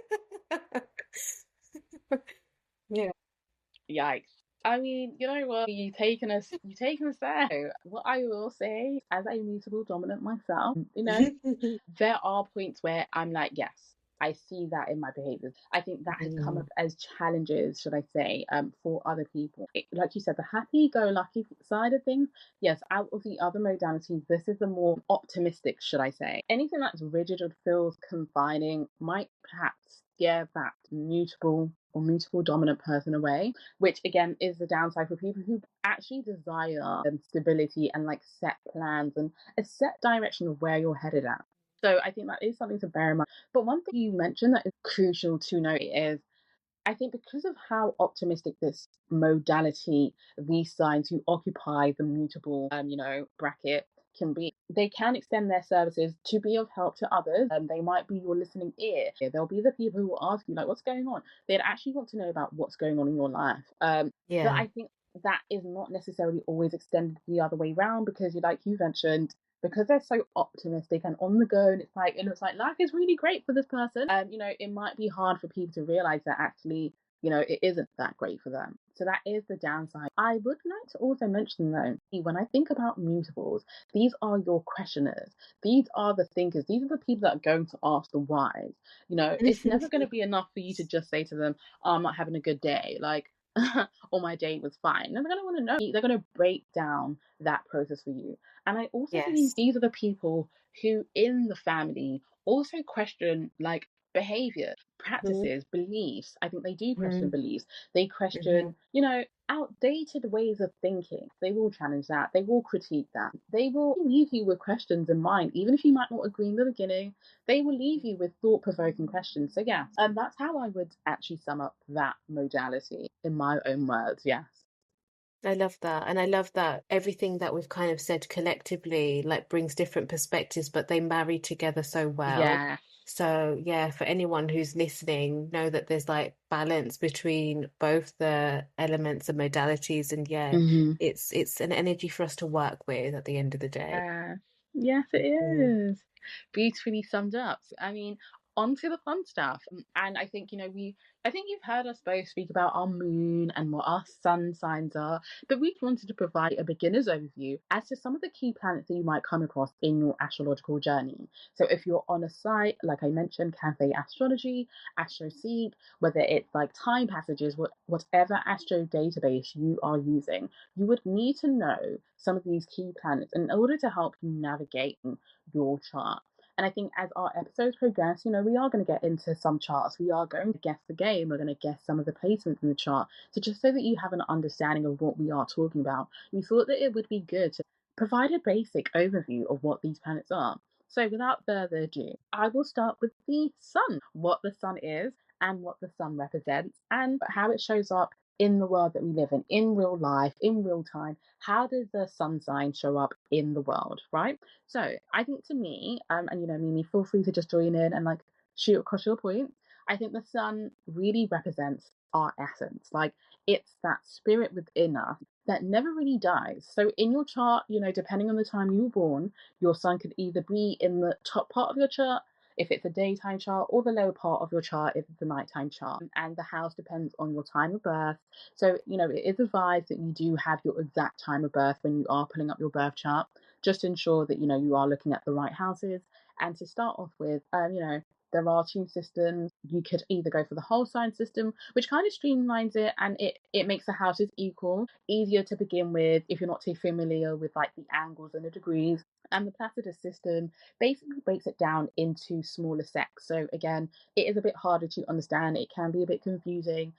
Yeah. Yikes. I mean, you know what? You taken us there. What I will say, as a mutable dominant myself, there are points where I'm like, yes, I see that in my behaviors. I think that has come up Mm, as challenges, should I say, for other people. Like you said, the happy-go-lucky side of things, yes, out of the other modalities, this is the more optimistic, should I say. Anything that's rigid or feels confining might perhaps scare that mutable or mutable dominant person away, which again is the downside for people who actually desire stability and like set plans and a set direction of where you're headed at. So I think that is something to bear in mind. But one thing you mentioned that is crucial to note is I think because of how optimistic this modality, these signs who occupy the mutable, bracket can be, they can extend their services to be of help to others. They might be your listening ear. They'll be the people who will ask you, like, what's going on? They'd actually want to know about what's going on in your life. But yeah. I think that is not necessarily always extended the other way around because, like you mentioned, because they're so optimistic and on the go, and it looks like life is really great for this person. It might be hard for people to realize that actually, it isn't that great for them. So that is the downside. I would like to also mention though, when I think about mutables, these are your questioners. These are the thinkers. These are the people that are going to ask the whys. It's never going to be enough for you to just say to them, oh, I'm not having a good day. Like, or my day was fine. They're going to want to know. They're going to break down that process for you. And I also believe Yes. these are the people who in the family also question, like, behavior, Mhm. practices, beliefs. I think they do question Mhm. beliefs. They Mhm. question, outdated ways of thinking. They will challenge that. They will critique that. They will leave you with questions in mind, even if you might not agree in the beginning. They will leave you with thought provoking questions. So, yeah, and that's how I would actually sum up that modality in my own words. Yes. I love that. And I love that everything that we've kind of said collectively like brings different perspectives, but they marry together so well. Yeah. So yeah, for anyone who's listening, know that there's like balance between both the elements and modalities. And yeah, Hmm. it's an energy for us to work with at the end of the day. Yes, it Mm. is. Beautifully summed up. I mean, on to the fun stuff. And I think, I think you've heard us both speak about our moon and what our sun signs are, but we wanted to provide a beginner's overview as to some of the key planets that you might come across in your astrological journey. So if you're on a site, like I mentioned, Cafe Astrology, AstroSeek, whether it's like time passages, whatever astro database you are using, you would need to know some of these key planets in order to help you navigate your chart. And I think as our episodes progress, we are going to get into some charts. We are going to guess the game. We're going to guess some of the placements in the chart. So just so that you have an understanding of what we are talking about, we thought that it would be good to provide a basic overview of what these planets are. So without further ado, I will start with the sun, what the sun is and what the sun represents and how it shows up in the world that we live in real life, in real time. How does the sun sign show up in the world, right? So I think to me, and Mimi, feel free to just join in and like shoot across your point. I think the sun really represents our essence. Like it's that spirit within us that never really dies. So in your chart, depending on the time you were born, your sun could either be in the top part of your chart if it's a daytime chart, or the lower part of your chart if it's a nighttime chart. And the house depends on your time of birth. So, it is advised that you do have your exact time of birth when you are pulling up your birth chart. Just ensure that, you are looking at the right houses. And to start off with, there are two systems. You could either go for the whole sign system, which kind of streamlines it and it makes the houses equal, easier to begin with if you're not too familiar with like the angles and the degrees. And the Placidus system basically breaks it down into smaller sects. So again, it is a bit harder to understand. It can be a bit confusing,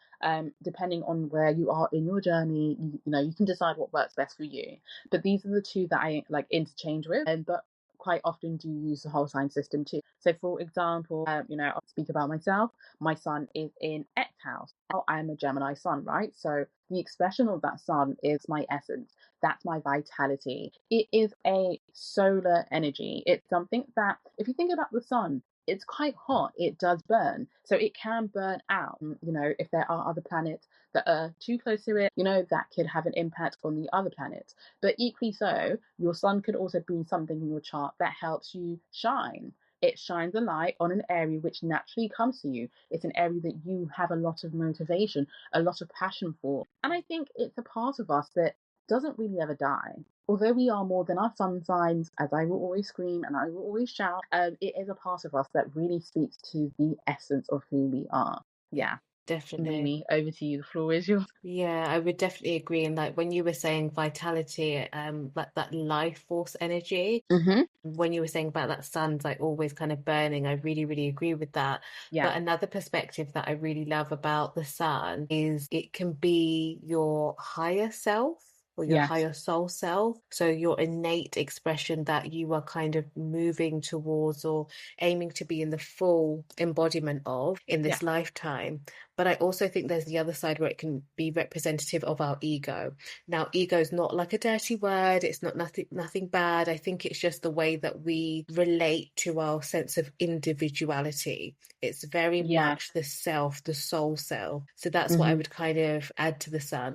depending on where you are in your journey. You can decide what works best for you. But these are the two that I like interchange with, and but quite often do use the whole sign system too. So, for example, I'll speak about myself. My sun is in X house. Oh, I am a Gemini sun, right? So the expression of that sun is my essence. That's my vitality. It is a solar energy. It's something that, if you think about the sun, it's quite hot. It does burn. So it can burn out. If there are other planets that are too close to it, that could have an impact on the other planets. But equally so, your sun could also be something in your chart that helps you shine. It shines a light on an area which naturally comes to you. It's an area that you have a lot of motivation, a lot of passion for. And I think it's a part of us that doesn't really ever die. Although we are more than our sun signs, as I will always scream and I will always shout, it is a part of us that really speaks to the essence of who we are. Yeah. Definitely. Mimi, over to you. The floor is yours. Yeah, I would definitely agree. And like when you were saying vitality, like that life force energy, Mm-hmm. when you were saying about that sun's like always kind of burning, I really, really agree with that. Yeah. But another perspective that I really love about the sun is it can be your higher self or your Yes. higher soul self. So your innate expression that you are kind of moving towards or aiming to be in the full embodiment of in Yeah. this lifetime. But I also think there's the other side where it can be representative of our ego. Now, ego is not like a dirty word. It's not nothing bad. I think it's just the way that we relate to our sense of individuality. It's very Yeah. much the self, the soul self. So that's what I Mm-hmm. would kind of add to the sun.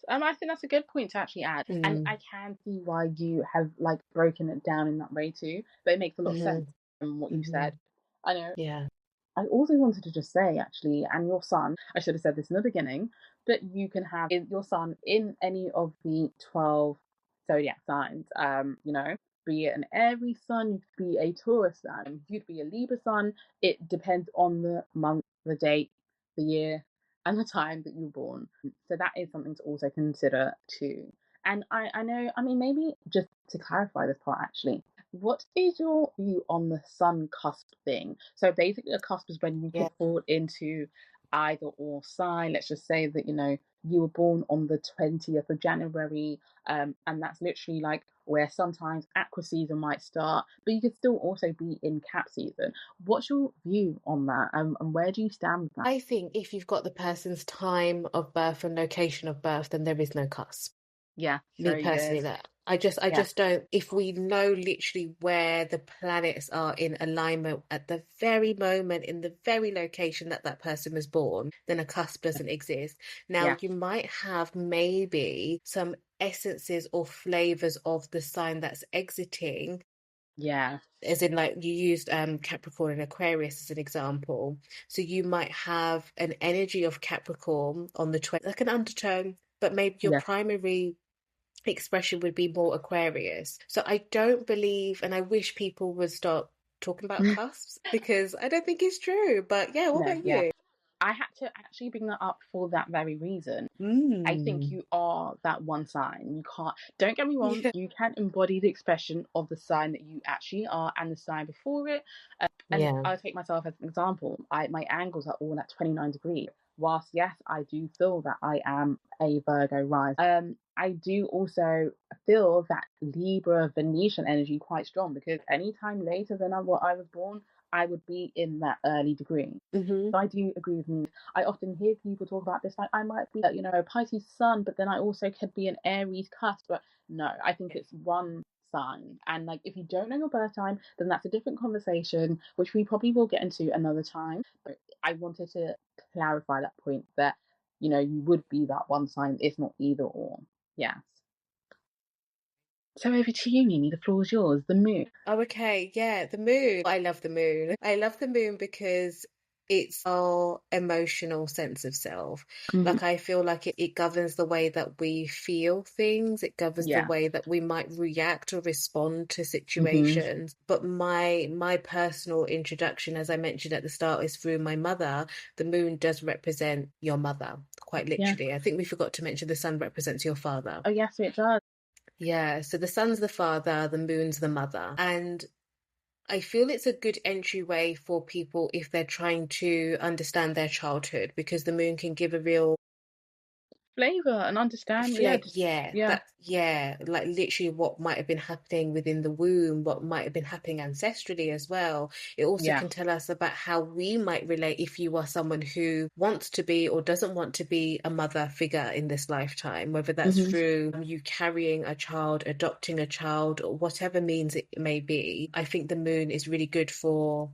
I think that's a good point to actually add, and Mm, I can see why you have like broken it down in that way too. But it makes a lot of hmm sense from what you hmm said. I know. Yeah. I also wanted to just say, actually, and your son, I should have said this in the beginning, but you can have your son in any of the 12 zodiac signs. Be it an Aries sun, you could be a Taurus sun, you could be a Libra sun. It depends on the month, the date, the year, and the time that you're born. So that is something to also consider too. And I know, I mean, maybe just to clarify this part actually, What is your view on the sun cusp thing? So basically, a cusp is when you Yeah. could fall into either or sign. Let's just say that, you were born on the 20th of January, and that's literally like where sometimes aqua season might start, but you could still also be in cap season. What's your view on that, and where do you stand with that? I think if you've got the person's time of birth and location of birth, then there is no cusp. Yeah, Me so personally, years. that I Yeah, just don't. If we know literally where the planets are in alignment at the very moment, in the very location that that person was born, then a cusp doesn't exist. Now, yeah, you might have maybe some essences or flavors of the sign that's exiting, yeah, as in like you used Capricorn and Aquarius as an example. So you might have an energy of Capricorn on the 20, like an undertone, but maybe your yeah. primary expression would be more Aquarius. So I don't believe, and I wish people would stop talking about cusps because I don't think it's true. But yeah, what No, about yeah. you? I had to actually bring that up for that very reason. I think Mm. you are that one sign. You can't, don't get me wrong, Yeah. you can embody the expression of the sign that you actually are and the sign before it. And Yeah. I'll take myself as an example. My angles are all at 29 degrees. Whilst, yes, I do feel that I am a Virgo rise, I do also feel that Libra Venetian energy quite strong because anytime later than what I was born, I would be in that early degree. Hmm. So I do agree with me. I often hear people talk about this, like I might be, a Pisces sun, but then I also could be an Aries cusp. But no, I think it's one sign. And like, if you don't know your birth time, then that's a different conversation, which we probably will get into another time. But I wanted to clarify that point that, you would be that one sign. It's not either or. Yes. So over to you, Nini. The floor is yours. The moon. Oh, okay. Yeah, the moon. I love the moon. I love the moon because it's our emotional sense of self. Hmm. Like, I feel like it governs the way that we feel things. It governs the Yeah. way that we might react or respond to Hmm. situations. But my personal introduction, as I mentioned at the start, is through my mother. The moon does represent your mother, quite Yeah. literally. I think we forgot to mention the sun represents your father. Oh, yes, it does. Yeah, so the sun's the father, the moon's the mother. And I feel it's a good entryway for people if they're trying to understand their childhood because the moon can give a real Flavor and understand. Yeah. flick. Just, Yeah, yeah. like literally what might have been happening within the womb, what might have been happening ancestrally as well. It also Yeah. can tell us about how we might relate if you are someone who wants to be or doesn't want to be a mother figure in this lifetime, whether that's Hmm. through you carrying a child, adopting a child, or whatever means it may be. I think the moon is really good for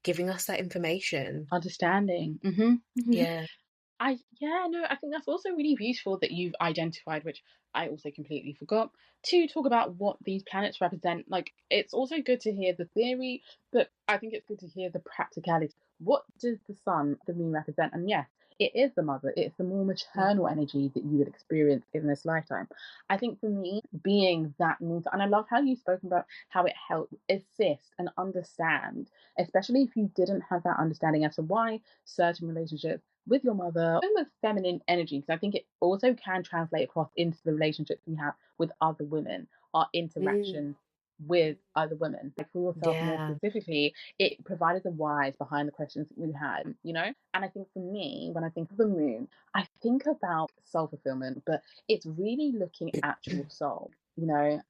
giving us that information. Understanding. Hmm. Yeah. Yeah, no, I think that's also really beautiful that you've identified, which I also completely forgot, to talk about what these planets represent. Like, it's also good to hear the theory, but I think it's good to hear the practicality. What does the sun, the moon represent? And yes, it is the mother, it's the more maternal energy that you would experience in this lifetime. I think for me, being that moon, and I love how you've spoken about how it helped assist and understand, especially if you didn't have that understanding as to why certain relationships with your mother and with feminine energy, because I think it also can translate across into the relationships we have with other women, our Mm. interactions with other women. Like for yourself more Yeah. specifically, it provided the whys behind the questions that we had. And I think for me, when I think of the moon, I think about self fulfillment, but it's really looking at your soul.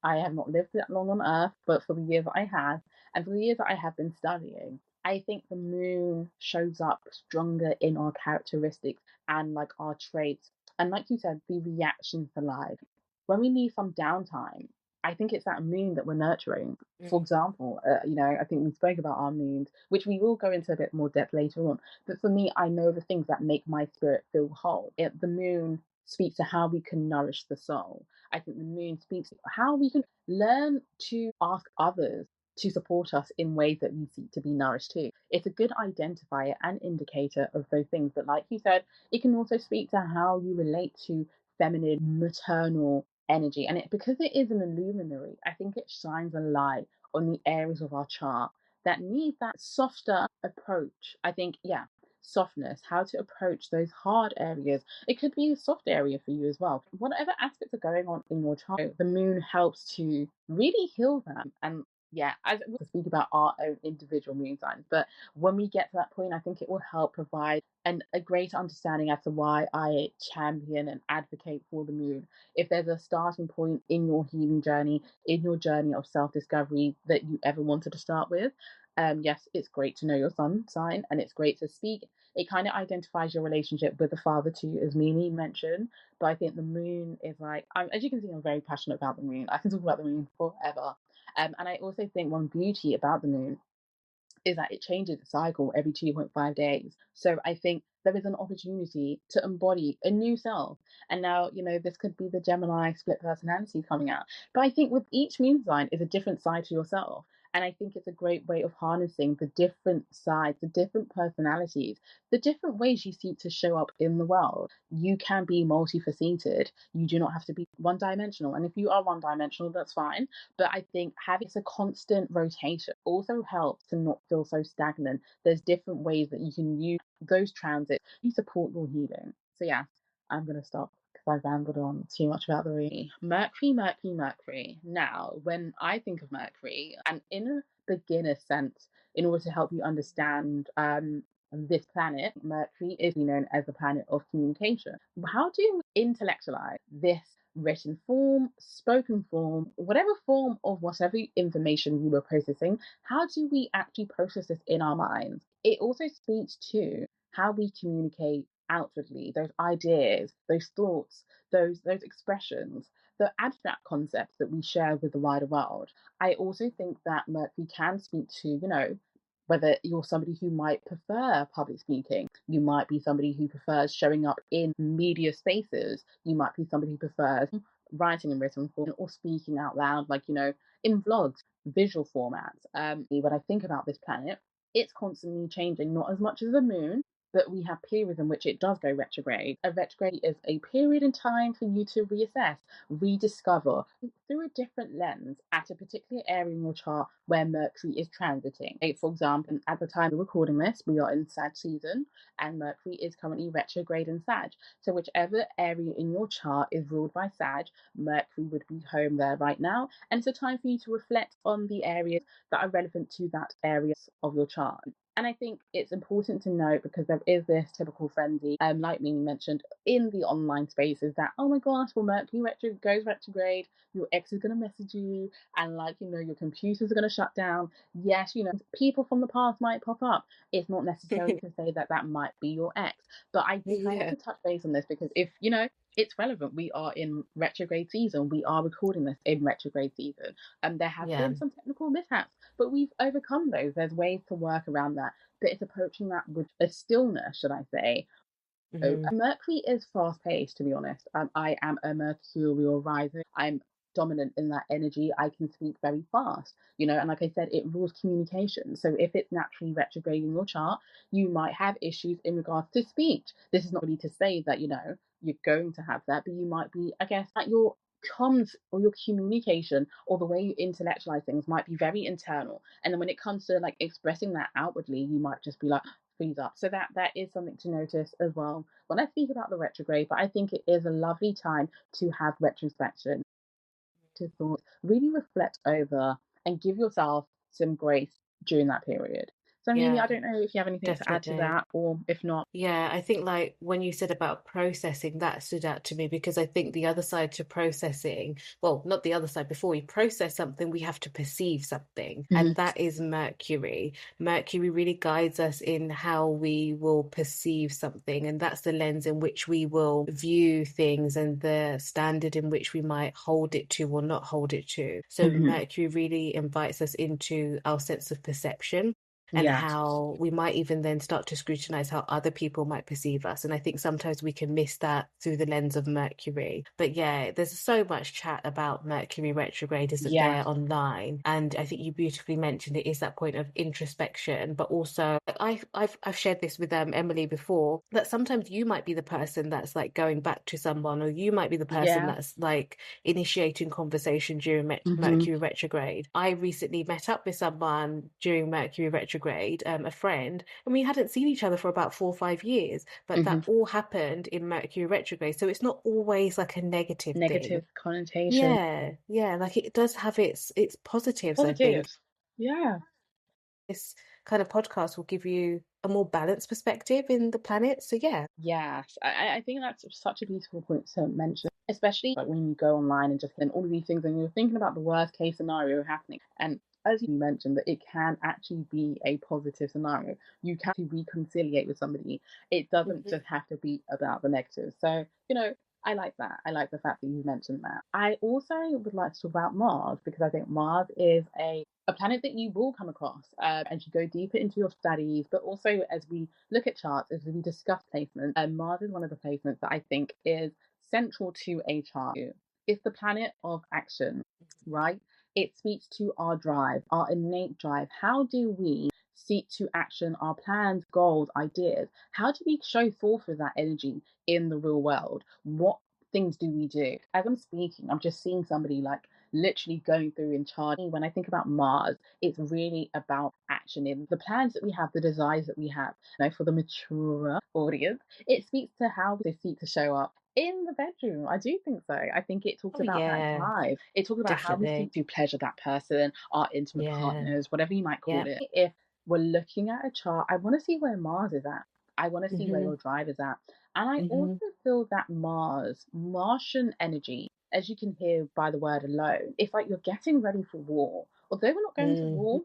I have not lived that long on earth, but for the years that I have, and for the years that I have been studying, I think the moon shows up stronger in our characteristics and like our traits. And like you said, the reaction to life. When we need some downtime, I think it's that moon that we're nurturing. For Mm. example, I think we spoke about our moons, which we will go into a bit more depth later on. But for me, I know the things that make my spirit feel whole. The moon speaks to how we can nourish the soul. I think the moon speaks to how we can learn to ask others to support us in ways that we seek to be nourished too. It's a good identifier and indicator of those things. But like you said, it can also speak to how you relate to feminine, maternal energy. And because it is an illuminary, I think it shines a light on the areas of our chart that need that softer approach. I think, yeah, softness, how to approach those hard areas. It could be a soft area for you as well. Whatever aspects are going on in your chart, the moon helps to really heal them. And Yeah, as we speak about our own individual moon signs, but when we get to that point, I think it will help provide a greater understanding as to why I champion and advocate for the moon. If there's a starting point in your healing journey, in your journey of self discovery that you ever wanted to start with, yes, it's great to know your sun sign and it's great to speak. It kind of identifies your relationship with the father too, as Mimi mentioned. But I think the moon is like, as you can see, I'm very passionate about the moon. I can talk about the moon forever. And I also think one beauty about the moon is that it changes its cycle every 2.5 days. So I think there is an opportunity to embody a new self. And now, this could be the Gemini split personality coming out. But I think with each moon sign is a different side to yourself. And I think it's a great way of harnessing the different sides, the different personalities, the different ways you seek to show up in the world. You can be multifaceted. You do not have to be one dimensional. And if you are one dimensional, that's fine. But I think having a constant rotation also helps to not feel so stagnant. There's different ways that you can use those transits to support your healing. So, yeah, I'm going to stop because I've rambled on too much about the reading. Mercury, Mercury, Mercury. Now, when I think of Mercury, and in a beginner sense, in order to help you understand this planet, Mercury is known as the planet of communication. How do you intellectualize this written form, spoken form, whatever form of whatever information we were processing? How do we actually process this in our minds? It also speaks to how we communicate outwardly, those ideas, those thoughts, those expressions, the abstract concepts that we share with the wider world. I also think that Mercury can speak to, whether you're somebody who might prefer public speaking, you might be somebody who prefers showing up in media spaces, you might be somebody who prefers writing in written form or speaking out loud, like, in vlogs, visual formats. When I think about this planet, it's constantly changing, not as much as the moon, but we have periods in which it does go retrograde. A retrograde is a period in time for you to reassess, rediscover through a different lens at a particular area in your chart where Mercury is transiting. For example, at the time of recording this, we are in Sag season and Mercury is currently retrograde in Sag. So whichever area in your chart is ruled by Sag, Mercury would be home there right now. And it's a time for you to reflect on the areas that are relevant to that area of your chart. And I think it's important to note because there is this typical frenzy, like Mimi mentioned, in the online spaces that, oh my gosh, well, Mercury goes retrograde, your ex is going to message you, and your computers are going to shut down. Yes, people from the past might pop up. It's not necessarily to say that that might be your ex, but I think I have Yeah. to touch base on this because if, it's relevant. We are in retrograde season. We are recording this in retrograde season. And there have Yeah. been some technical mishaps, but we've overcome those. There's ways to work around that. But it's approaching that with a stillness, should I say. So Hmm. Mercury is fast paced, to be honest. I am a Mercurial rising. I'm dominant in that energy. I can speak very fast, and like I said, it rules communication. So if it's naturally retrograde in your chart, you might have issues in regards to speech. This is not really to say that, you're going to have that, but you might be, I guess, that your comms or your communication or the way you intellectualize things might be very internal. And then when it comes to like expressing that outwardly, you might just be like, freeze up. So that is something to notice as well when I speak about the retrograde. But I think it is a lovely time to have retrospection, to thought, really reflect over and give yourself some grace during that period. So Mimi, Yeah, I don't know if you have anything to add to definitely. that, or if not. Yeah, I think like when you said about processing, that stood out to me because I think the other side to processing, well, not the other side, before we process something, we have to perceive something. And Mhm. that is Mercury. Mercury really guides us in how we will perceive something. And that's the lens in which we will view things and the standard in which we might hold it to or not hold it to. So Mhm. Mercury really invites us into our sense of perception and Yeah. how we might even then start to scrutinize how other people might perceive us. And I think sometimes we can miss that through the lens of Mercury. But yeah, there's so much chat about Mercury retrograde, isn't Yeah. there, online? And I think you beautifully mentioned it is that point of introspection, but also I've shared this with Emily before, that sometimes you might be the person that's like going back to someone, or you might be the person Yeah. that's like initiating conversation during Mhm. Mercury retrograde. I recently met up with someone during Mercury retrograde retrograde, a friend, and we hadn't seen each other for about 4 or 5 years, but that all happened in Mercury retrograde. So it's not always like a negative thing. Negative connotation. Yeah, yeah, like it does have its positives, I think. Positives. Yeah. This kind of podcast will give you a more balanced perspective in the planet. So yeah. Yes, I think that's such a beautiful point to mention, especially like when you go online and just then all of these things and you're thinking about the worst case scenario happening. And as you mentioned, that it can actually be a positive scenario. You can reconciliate with somebody. It doesn't Mhm. just have to be about the negative. So, you know, I like that. I like the fact that you mentioned that. I also would like to talk about Mars because I think Mars is a planet that you will come across as you go deeper into your studies, but also as we look at charts, as we discuss placements. Mars is one of the placements that I think is central to a chart. It's the planet of action, right? It speaks to our drive, our innate drive. How do we seek to action our plans, goals, ideas? How do we show forth with that energy in the real world? What things do we do? As I'm speaking, I'm just seeing somebody like literally going through in charge. When I think about Mars, it's really about action in the plans that we have, the desires that we have. You know, for the mature audience, it speaks to how they seek to show up in the bedroom. I do think so. I think it talks Oh about that yeah, drive. It talks about how we definitely. seek to pleasure that person, our intimate Yeah. partners, whatever you might call Yeah. it. If we're looking at a chart, I want to see where Mars is at. I want to see where Hmm. your drive is at. And I also Hmm. feel that Martian energy, as you can hear by the word alone, it's like you're getting ready for war. Although we're not going to Hmm. war,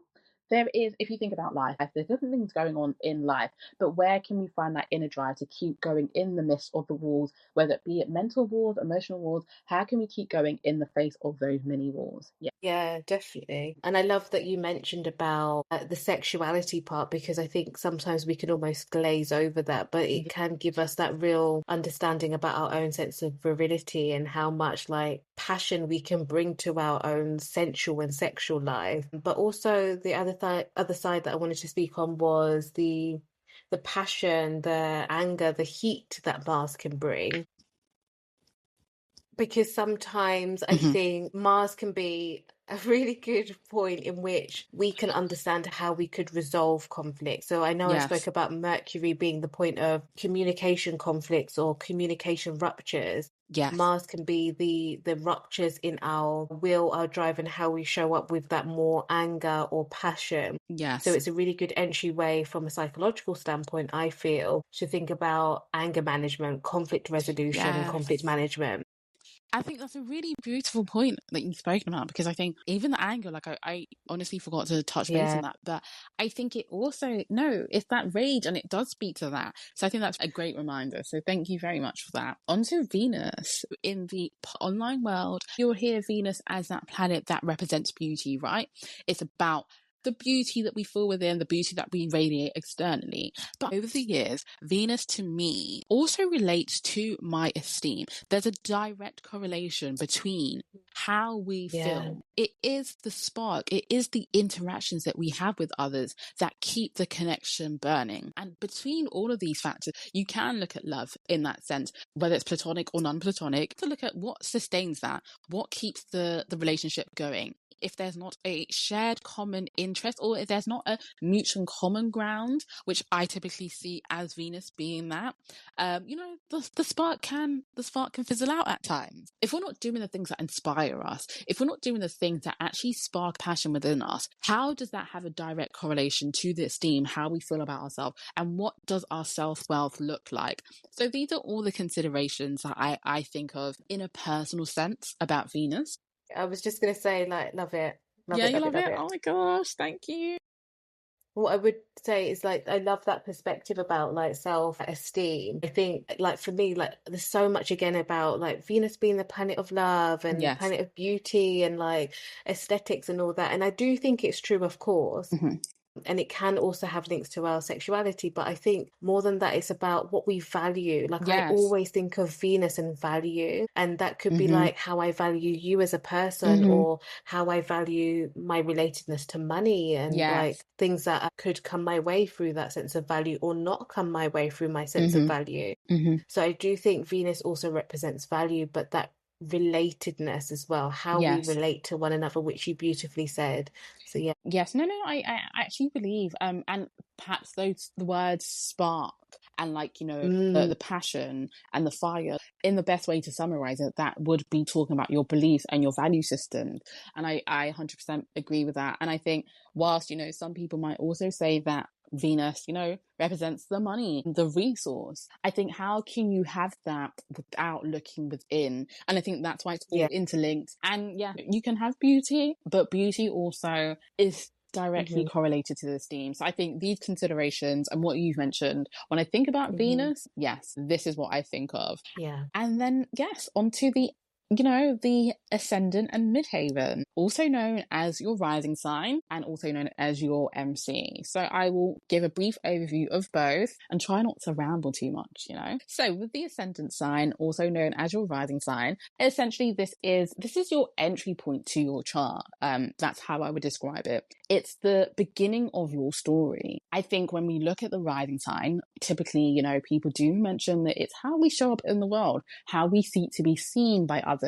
there is, if you think about life, there's different things going on in life, but where can we find that inner drive to keep going in the midst of the wars, whether it be it mental wars, emotional wars? How can we keep going in the face of those many wars? Yeah. Yeah, definitely. And I love that you mentioned about the sexuality part because I think sometimes we can almost glaze over that, but it can give us that real understanding about our own sense of virility and how much like passion we can bring to our own sensual and sexual life. But also the other side that I wanted to speak on was the passion, the anger, the heat that Mars can bring. Because sometimes I Mhm. think Mars can be a really good point in which we can understand how we could resolve conflict. So I know I spoke Yes. about Mercury being the point of communication conflicts or communication ruptures. Yes. Mars can be the ruptures in our will, our drive, and how we show up with that more anger or passion. So Yes. it's a really good entryway from a psychological standpoint, I feel, to think about anger management, conflict resolution, and conflict Yes. management. I think that's a really beautiful point that you've spoken about because I think even the anger, like I honestly forgot to touch base Yeah. on that, but I think it also, no, it's that rage and it does speak to that. So I think that's a great reminder. So thank you very much for that. Onto Venus. In the online world, you'll hear Venus as that planet that represents beauty, right? It's about the beauty that we feel within, the beauty that we radiate externally. But over the years, Venus to me also relates to my esteem. There's a direct correlation between how we Yeah. feel. It is the spark, it is the interactions that we have with others that keep the connection burning. And between all of these factors, you can look at love in that sense, whether it's platonic or non-platonic, to look at what sustains that, what keeps the relationship going. If there's not a shared common interest or if there's not a mutual common ground, which I typically see as Venus being that, the spark can fizzle out at times. If we're not doing the things that inspire us, if we're not doing the things that actually spark passion within us, how does that have a direct correlation to the esteem, how we feel about ourselves, and what does our self-worth look like? So these are all the considerations that I think of in a personal sense about Venus. I was just gonna say, like, love it. Love Yeah, it, you love it, love love it? Oh it. my gosh, thank you. What I would say is like I love that perspective about like self-esteem. I think like for me, like there's so much again about like Venus being the planet of love and Yes. planet of beauty and like aesthetics and all that. And I do think it's true, of course. Hmm. And it can also have links to our sexuality, but I think more than that, it's about what we value. Like I Yes. always think of Venus and value, and that could be Hmm. like how I value you as a person Hmm. or how I value my relatedness to money and Yes. like things that could come my way through that sense of value or not come my way through my sense of Hmm. value. Hmm. So I do think Venus also represents value, but that relatedness as well, how we Yes. relate to one another, which you beautifully said. So yeah. Yes, no, no, I actually believe, and perhaps the words spark and like, Mm, the passion and the fire, in the best way to summarize it, that would be talking about your beliefs and your value system. And I 100% agree with that. And I think whilst, some people might also say that Venus, represents the money, the resource. I think how can you have that without looking within? And I think that's why it's yeah. all interlinked. And yeah, you can have beauty, but beauty also is directly Hmm. correlated to this theme. So I think these considerations and what you've mentioned, when I think about Hmm. Venus, yes, this is what I think of. Yeah. And then, yes, onto the ascendant and midhaven, also known as your rising sign and also known as your MC. So I will give a brief overview of both and try not to ramble too much. So with the ascendant sign, also known as your rising sign, essentially this is your entry point to your chart. That's how I would describe it. It's the beginning of your story. I think when we look at the rising sign, typically, people do mention that it's how we show up in the world, how we seek to be seen by others.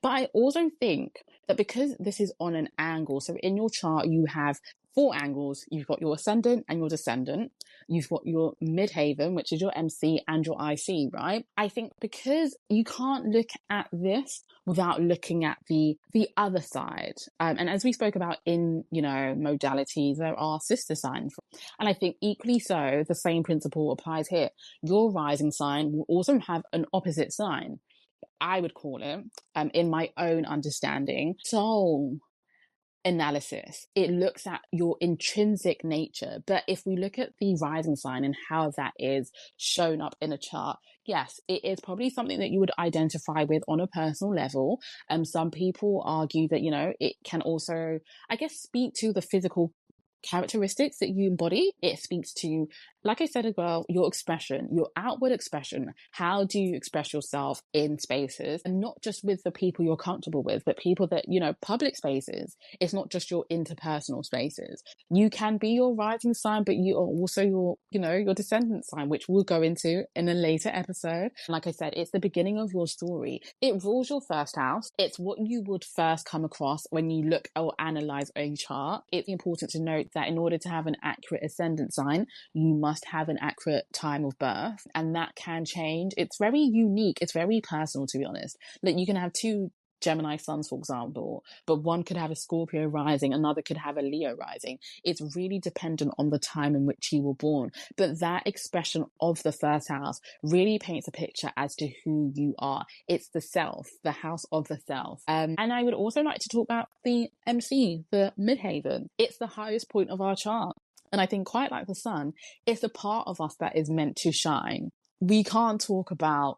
But I also think that because this is on an angle, so in your chart, you have 4 angles. You've got your ascendant and your descendant. You've got your midhaven, which is your MC and your IC, right? I think because you can't look at this without looking at the other side. And as we spoke about in, modalities, there are sister signs. And I think equally so, the same principle applies here. Your rising sign will also have an opposite sign. I would call it, in my own understanding, soul analysis. It looks at your intrinsic nature. But if we look at the rising sign and how that is shown up in a chart, yes, it is probably something that you would identify with on a personal level. Some people argue that, it can also, I guess, speak to the physical characteristics that you embody. It speaks to, like I said as well, your expression, your outward expression. How do you express yourself in spaces, and not just with the people you're comfortable with, but people that, public spaces. It's not just your interpersonal spaces. You can be your rising sign, but you are also your descendant sign, which we'll go into in a later episode. Like I said, it's the beginning of your story. It rules your first house. It's what you would first come across when you look or analyze a chart. It's important to note that in order to have an accurate ascendant sign, you must have an accurate time of birth, and that can change. It's very unique. It's very personal, to be honest. Like, you can have 2 Gemini suns, for example, but one could have a Scorpio rising, another could have a Leo rising. It's really dependent on the time in which you were born. But that expression of the first house really paints a picture as to who you are. It's the self, the house of the self. And I would also like to talk about the MC, the midhaven. It's the highest point of our chart. And I think, quite like the sun, it's a part of us that is meant to shine. We can't talk about,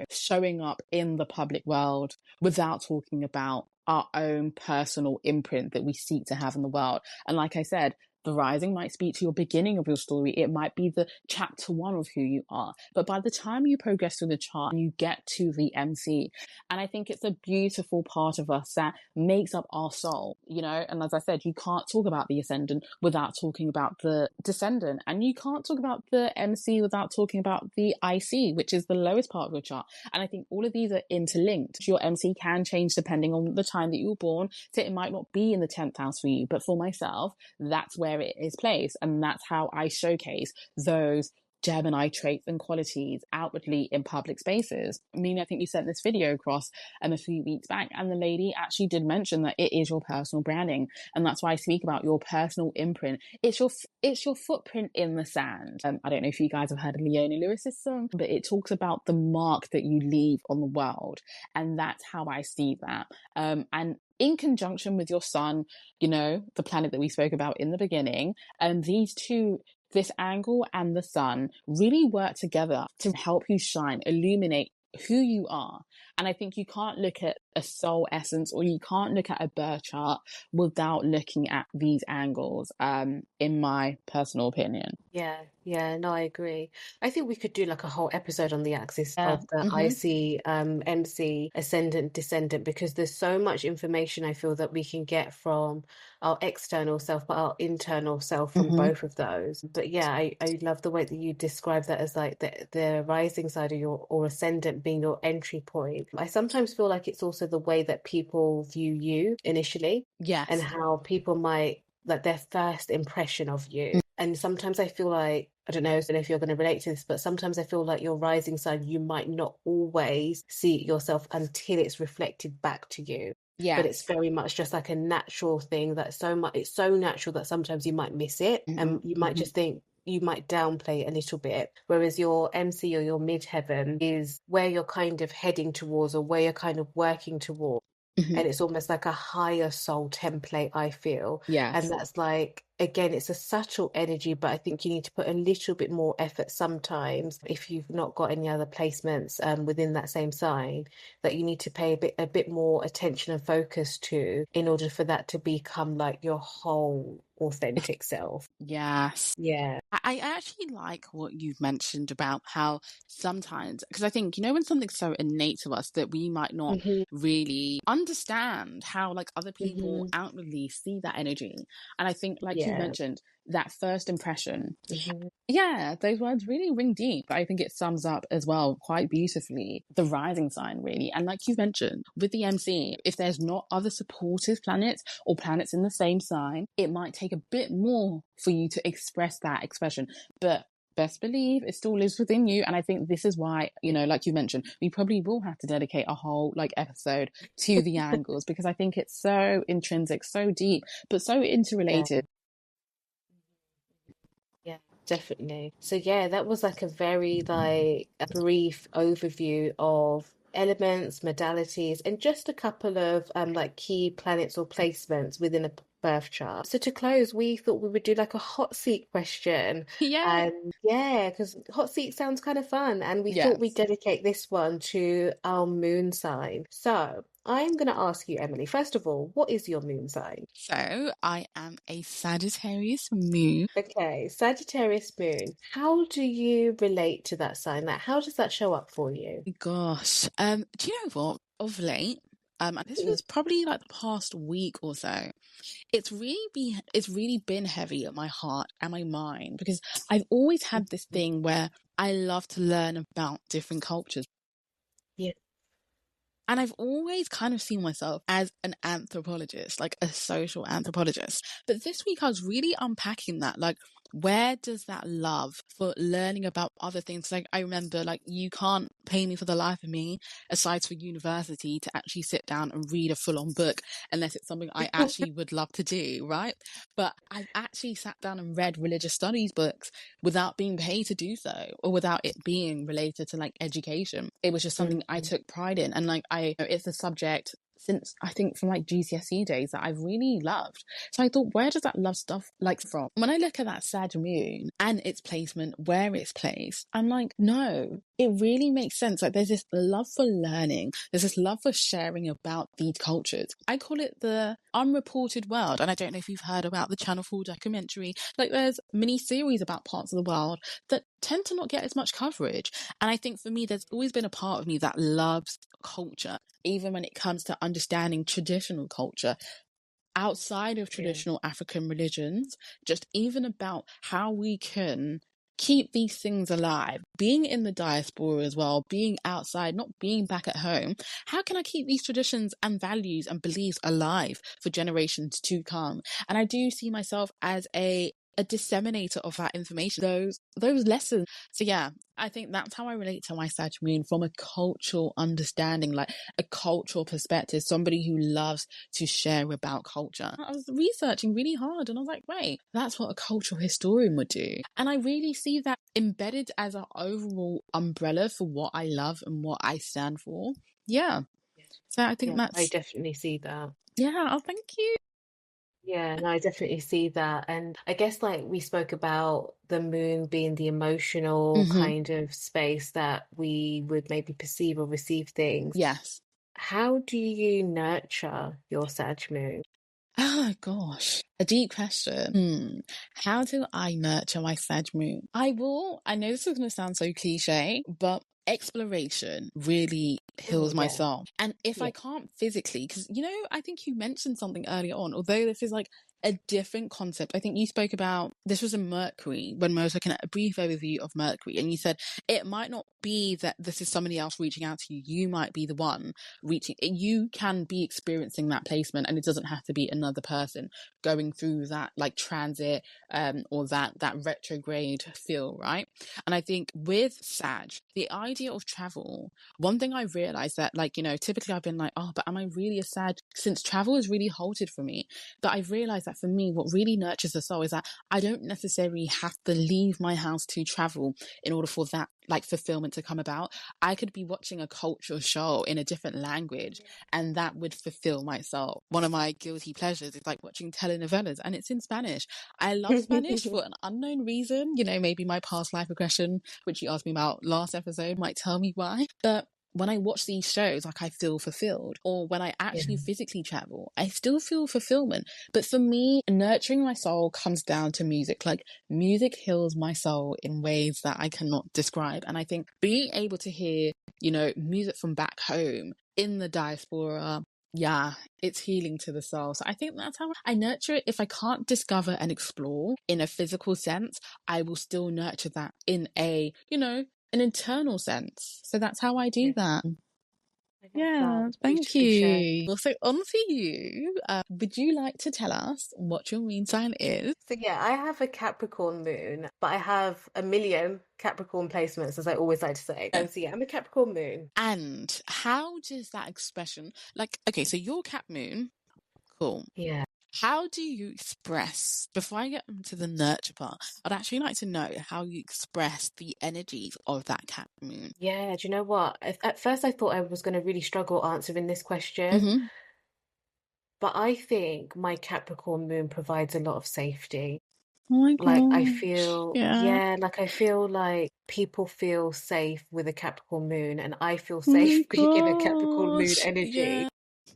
showing up in the public world without talking about our own personal imprint that we seek to have in the world. And like I said, the rising might speak to your beginning of your story. It might be the chapter 1 of who you are. But by the time you progress through the chart, you get to the MC. And I think it's a beautiful part of us that makes up our soul, And as I said, you can't talk about the ascendant without talking about the descendant. And you can't talk about the MC without talking about the IC, which is the lowest part of your chart. And I think all of these are interlinked. Your MC can change depending on the time that you were born. So it might not be in the 10th house for you. But for myself, that's where it is placed. And that's how I showcase those Gemini traits and qualities outwardly in public spaces. I mean, I think you sent this video across a few weeks back, and the lady actually did mention that it is your personal branding, and that's why I speak about your personal imprint. It's your footprint in the sand. I don't know if you guys have heard of Leonie Lewis's song, but it talks about the mark that you leave on the world, and that's how I see that. And in conjunction with your sun, the planet that we spoke about in the beginning, these two, this angle and the sun, really work together to help you shine, illuminate who you are. And I think you can't look at a soul essence, or you can't look at a birth chart without looking at these angles, in my personal opinion. Yeah, no, I agree. I think we could do like a whole episode on the axis Yeah. of the Mm-hmm. IC, MC, ascendant, descendant, because there's so much information I feel that we can get from our external self, but our internal self from Mm-hmm. both of those. But yeah, I love the way that you describe that as like the rising side of your, or ascendant being your entry point. you. I sometimes feel like it's also the way that people view you initially and Yes. how people might, like their first impression of you. And sometimes I feel like, I don't know if you're going to relate to this, but sometimes I feel like your rising sign, you might not always see it yourself until it's reflected back to you. But it's Yes. very much just like a natural thing that so much, it's so natural that sometimes you might miss it and you might just think, you might downplay it a little bit. Whereas your MC or your midheaven is where you're kind of heading towards or where you're kind of working towards. And it's almost like a higher soul template, I feel. And Yes. that's like, again, it's a subtle energy, but I think you need to put a little bit more effort sometimes if you've not got any other placements within that same sign, that you need to pay a bit more attention and focus to in order for that to become like your whole authentic self. Yes. Yeah. I actually like what you've mentioned about how sometimes, because I think, you know, when something's so innate to us that we might not Hmm. really understand how like other people Hmm. outwardly see that energy. And I think, like you Yeah. mentioned, that first impression, Hmm. yeah, those words really ring deep. I think it sums up as well quite beautifully the rising sign, really. And like you mentioned, with the MC, if there's not other supportive planets or planets in the same sign, it might take a bit more for you to express that expression. But best believe it still lives within you. And I think this is why, you know, like you mentioned, we probably will have to dedicate a whole like episode to the angles because I think it's so intrinsic, so deep, but so Yeah. interrelated. Yeah, definitely. So yeah, that was like a very like a brief overview of elements, modalities, and just a couple of like key planets or placements within a birth chart. So to close, we thought we would do like a hot seat question. Yeah. And yeah, because hot seat sounds kind of fun. And we thought we'd Yes. dedicate this one to our moon sign. So I'm going to ask you, Emily, first of all, what is your moon sign? So I am a Sagittarius moon. Okay, Sagittarius moon. How do you relate to that sign? Like, how does that show up for you? Gosh, do you know what? Of late, and this Mm. was probably like the past week or so. It's really been heavy at my heart and my mind because I've always had this thing where I love to learn about different cultures. Yeah. And I've always kind of seen myself as an anthropologist, like a social anthropologist. But this week I was really unpacking that. Like, where does that love for learning about other things? Like, I remember, like, you can't pay me for the life of me, aside for university, to actually sit down and read a full on book unless it's something I actually would love to do, right? But I've actually sat down and read religious studies books without being paid to do so or without it being related to like education. It was just something I Mhm. took pride in. And like, it's a subject since I think from like GCSE days that I've really loved. So I thought, where does that love stuff like from? When I look at that Sag moon and its placement, where it's placed, I'm like, no, it really makes sense. Like there's this love for learning. There's this love for sharing about these cultures. I call it the unreported world. And I don't know if you've heard about the Channel 4 documentary. Like there's mini series about parts of the world that tend to not get as much coverage. And I think for me, there's always been a part of me that loves culture, even when it comes to understanding traditional culture outside of Yeah. traditional African religions, just even about how we can keep these things alive, being in the diaspora as well, being outside, not being back at home. How can I keep these traditions and values and beliefs alive for generations to come? And I do see myself as a disseminator of that information, those lessons. So yeah, I think that's how I relate to my Sag moon from a cultural understanding, like a cultural perspective, somebody who loves to share about culture. I was researching really hard and I was like, wait, that's what a cultural historian would do. And I really see that embedded as an overall umbrella for what I love and what I stand for. Yeah. So I think Yeah, I that's, definitely see that. yeah, oh, thank you. Yeah, no, I definitely see that. And I guess like we spoke about the moon being the emotional Mm-hmm. kind of space that we would maybe perceive or receive things. Yes. How do you nurture your Sag moon? Oh gosh, a deep question. How do I nurture my Sag moon? I know this is going to sound so cliche, but exploration really heals my Yeah, soul. And if I yeah. can't physically, because, you know, I think you mentioned something earlier on, although this is like a different concept. I think you spoke about, this was in Mercury, when we were looking at a brief overview of Mercury, and you said it might not be that this is somebody else reaching out to you. You might be the one reaching. You can be experiencing that placement, and it doesn't have to be another person going through that like transit or that retrograde feel, right? And I think with Sag, the idea of travel, one thing I realized that, like, you know, typically I've been like, oh, but am I really a Sag? Since travel is really halted for me, that I've realized that for me, what really nurtures the soul is that I don't necessarily have to leave my house to travel in order for that like fulfillment to come about. I could be watching a cultural show in a different language and that would fulfill my soul. One of my guilty pleasures is like watching telenovelas, and it's in Spanish. I love Spanish for an unknown reason. You know, maybe my past life regression, which you asked me about last episode, might tell me why. But when I watch these shows, like, I feel fulfilled. Or when I actually physically travel, I still feel fulfillment. But for me, nurturing my soul comes down to music. Like, music heals my soul in ways that I cannot describe. And I think being able to hear, you know, music from back home in the diaspora, yeah, it's healing to the soul. So I think that's how I nurture it. If I can't discover and explore in a physical sense, I will still nurture that in a, you know, an internal sense. So that's how I do that. Yeah, thank you. Well, so on to you. Would you like to tell us what your moon sign is? So yeah, I have a Capricorn moon, but I have a million Capricorn placements, as I always like to say. So yeah, I'm a Capricorn moon. And how does that expression, like, okay, so your Cap moon, cool. Yeah. How do you express, before I get into the nurture part, I'd actually like to know how you express the energies of that Cap moon. Yeah, do you know what? At first I thought I was going to really struggle answering this question, Mm-hmm. but I think my Capricorn moon provides a lot of safety. Oh my Like I gosh. feel, Yeah. yeah, like I feel like people feel safe with a Capricorn moon, and I feel Oh my safe being in a Capricorn moon gosh. energy. Yeah.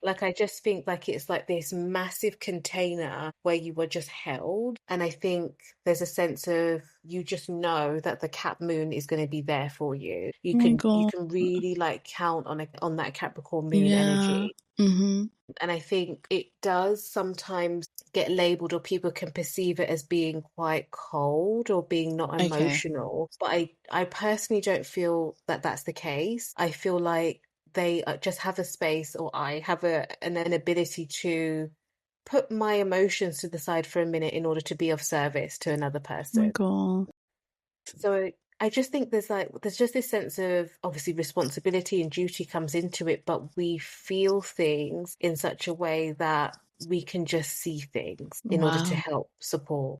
Like I just think like it's like this massive container where you were just held. And I think there's a sense of you just know that the Cap moon is going to be there for you. Oh my You god. can really like count on that Capricorn moon Yeah. energy. Mm-hmm. And I think it does sometimes get labeled, or people can perceive it as being quite cold or being not Okay. emotional. But I personally don't feel that that's the case. I feel like they just have a space, or I have an ability to put my emotions to the side for a minute in order to be of service to another Oh my person. god. So I just think there's just this sense of obviously responsibility and duty comes into it, but we feel things in such a way that we can just see things in order to Wow. help support.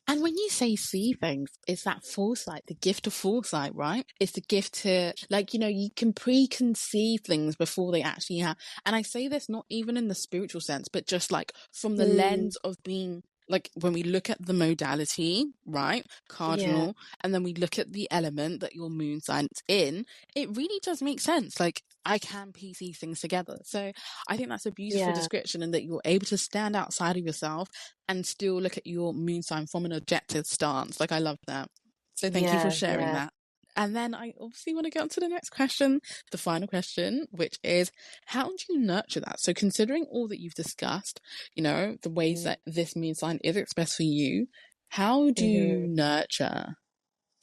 And when you say see things, it's that foresight, the gift of foresight, right? It's the gift to, like, you know, you can preconceive things before they actually happen. And I say this not even in the spiritual sense, but just like from the Mm, lens of being, like, when we look at the modality, right? yeah, Cardinal, and then we look at the element that your moon sign's in, it really does make sense. Like, I can piece these things together. So I think that's a beautiful yeah, description, and that you're able to stand outside of yourself and still look at your moon sign from an objective stance. Like, I love that. So thank you for yeah, sharing yeah. that. And then I obviously want to get on to the next question, the final question, which is, how do you nurture that? So considering all that you've discussed, you know, the ways Mm, that this moon sign is expressed for you, how do you hmm nurture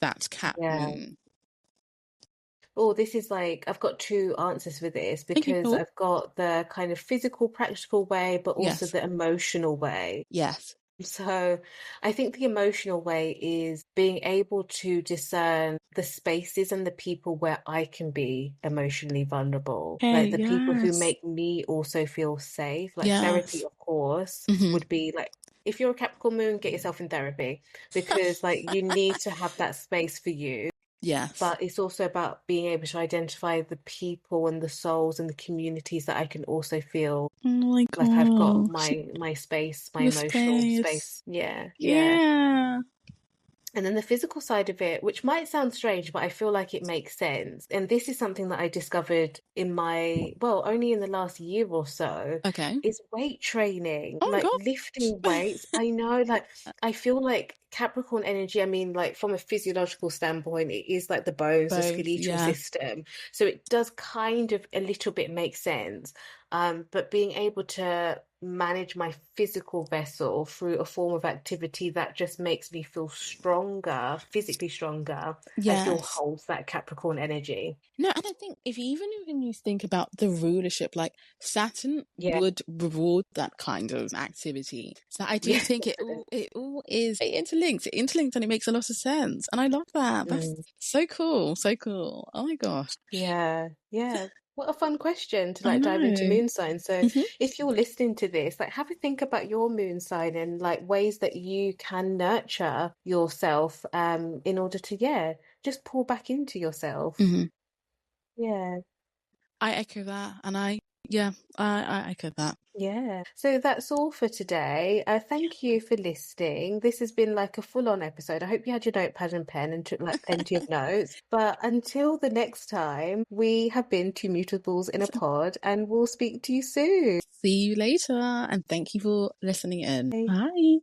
that Cap yeah. moon? Oh, this is like, I've got two answers for this, Okay, because cool. I've got the kind of physical, practical way, but also Yes. the emotional way. Yes. So I think the emotional way is being able to discern the spaces and the people where I can be emotionally vulnerable. Okay, Like the people who yes. make me also feel safe. Like therapy, Yes. of course, Mm-hmm. would be like, if you're a Capricorn moon, get yourself in therapy, because like you need to have that space for you. Yes. But it's also about being able to identify the people and the souls and the communities that I can also feel Oh my like I've got gosh. my space, my The emotional space. space. Yeah, yeah. Yeah. And then the physical side of it, which might sound strange, but I feel like it makes sense. And this is something that I discovered in well, only in the last year or so, Okay. is weight training, Oh my like god. lifting weights. I know, like, I feel like Capricorn energy, I mean, like from a physiological standpoint, it is like the bones, the Both, skeletal yeah. system. So it does kind of a little bit make sense. But being able to manage my physical vessel through a form of activity that just makes me feel stronger, physically stronger, I feel Yes. holds that Capricorn energy. No, and I think if even when you think about the rulership, like Saturn Yeah. would reward that kind of activity. So I do Yeah. think it all is interlinked. It interlinked and it makes a lot of sense. And I love that. That's Mm. so cool. So cool. Oh my gosh. Yeah, yeah. What a fun question to I like dive into know. moon signs. So Hmm. if you're listening to this, like have a think about your moon sign and like ways that you can nurture yourself in order to, yeah, just pour back into yourself. Hmm. Yeah. I echo that. And I echo that. Yeah. So that's all for today. Thank you for listening. This has been like a full-on episode. I hope you had your notepad and pen and took like plenty of notes. But until the next time, we have been Two Mutables in a Pod, and we'll speak to you soon. See you later. And thank you for listening in. Bye. Bye.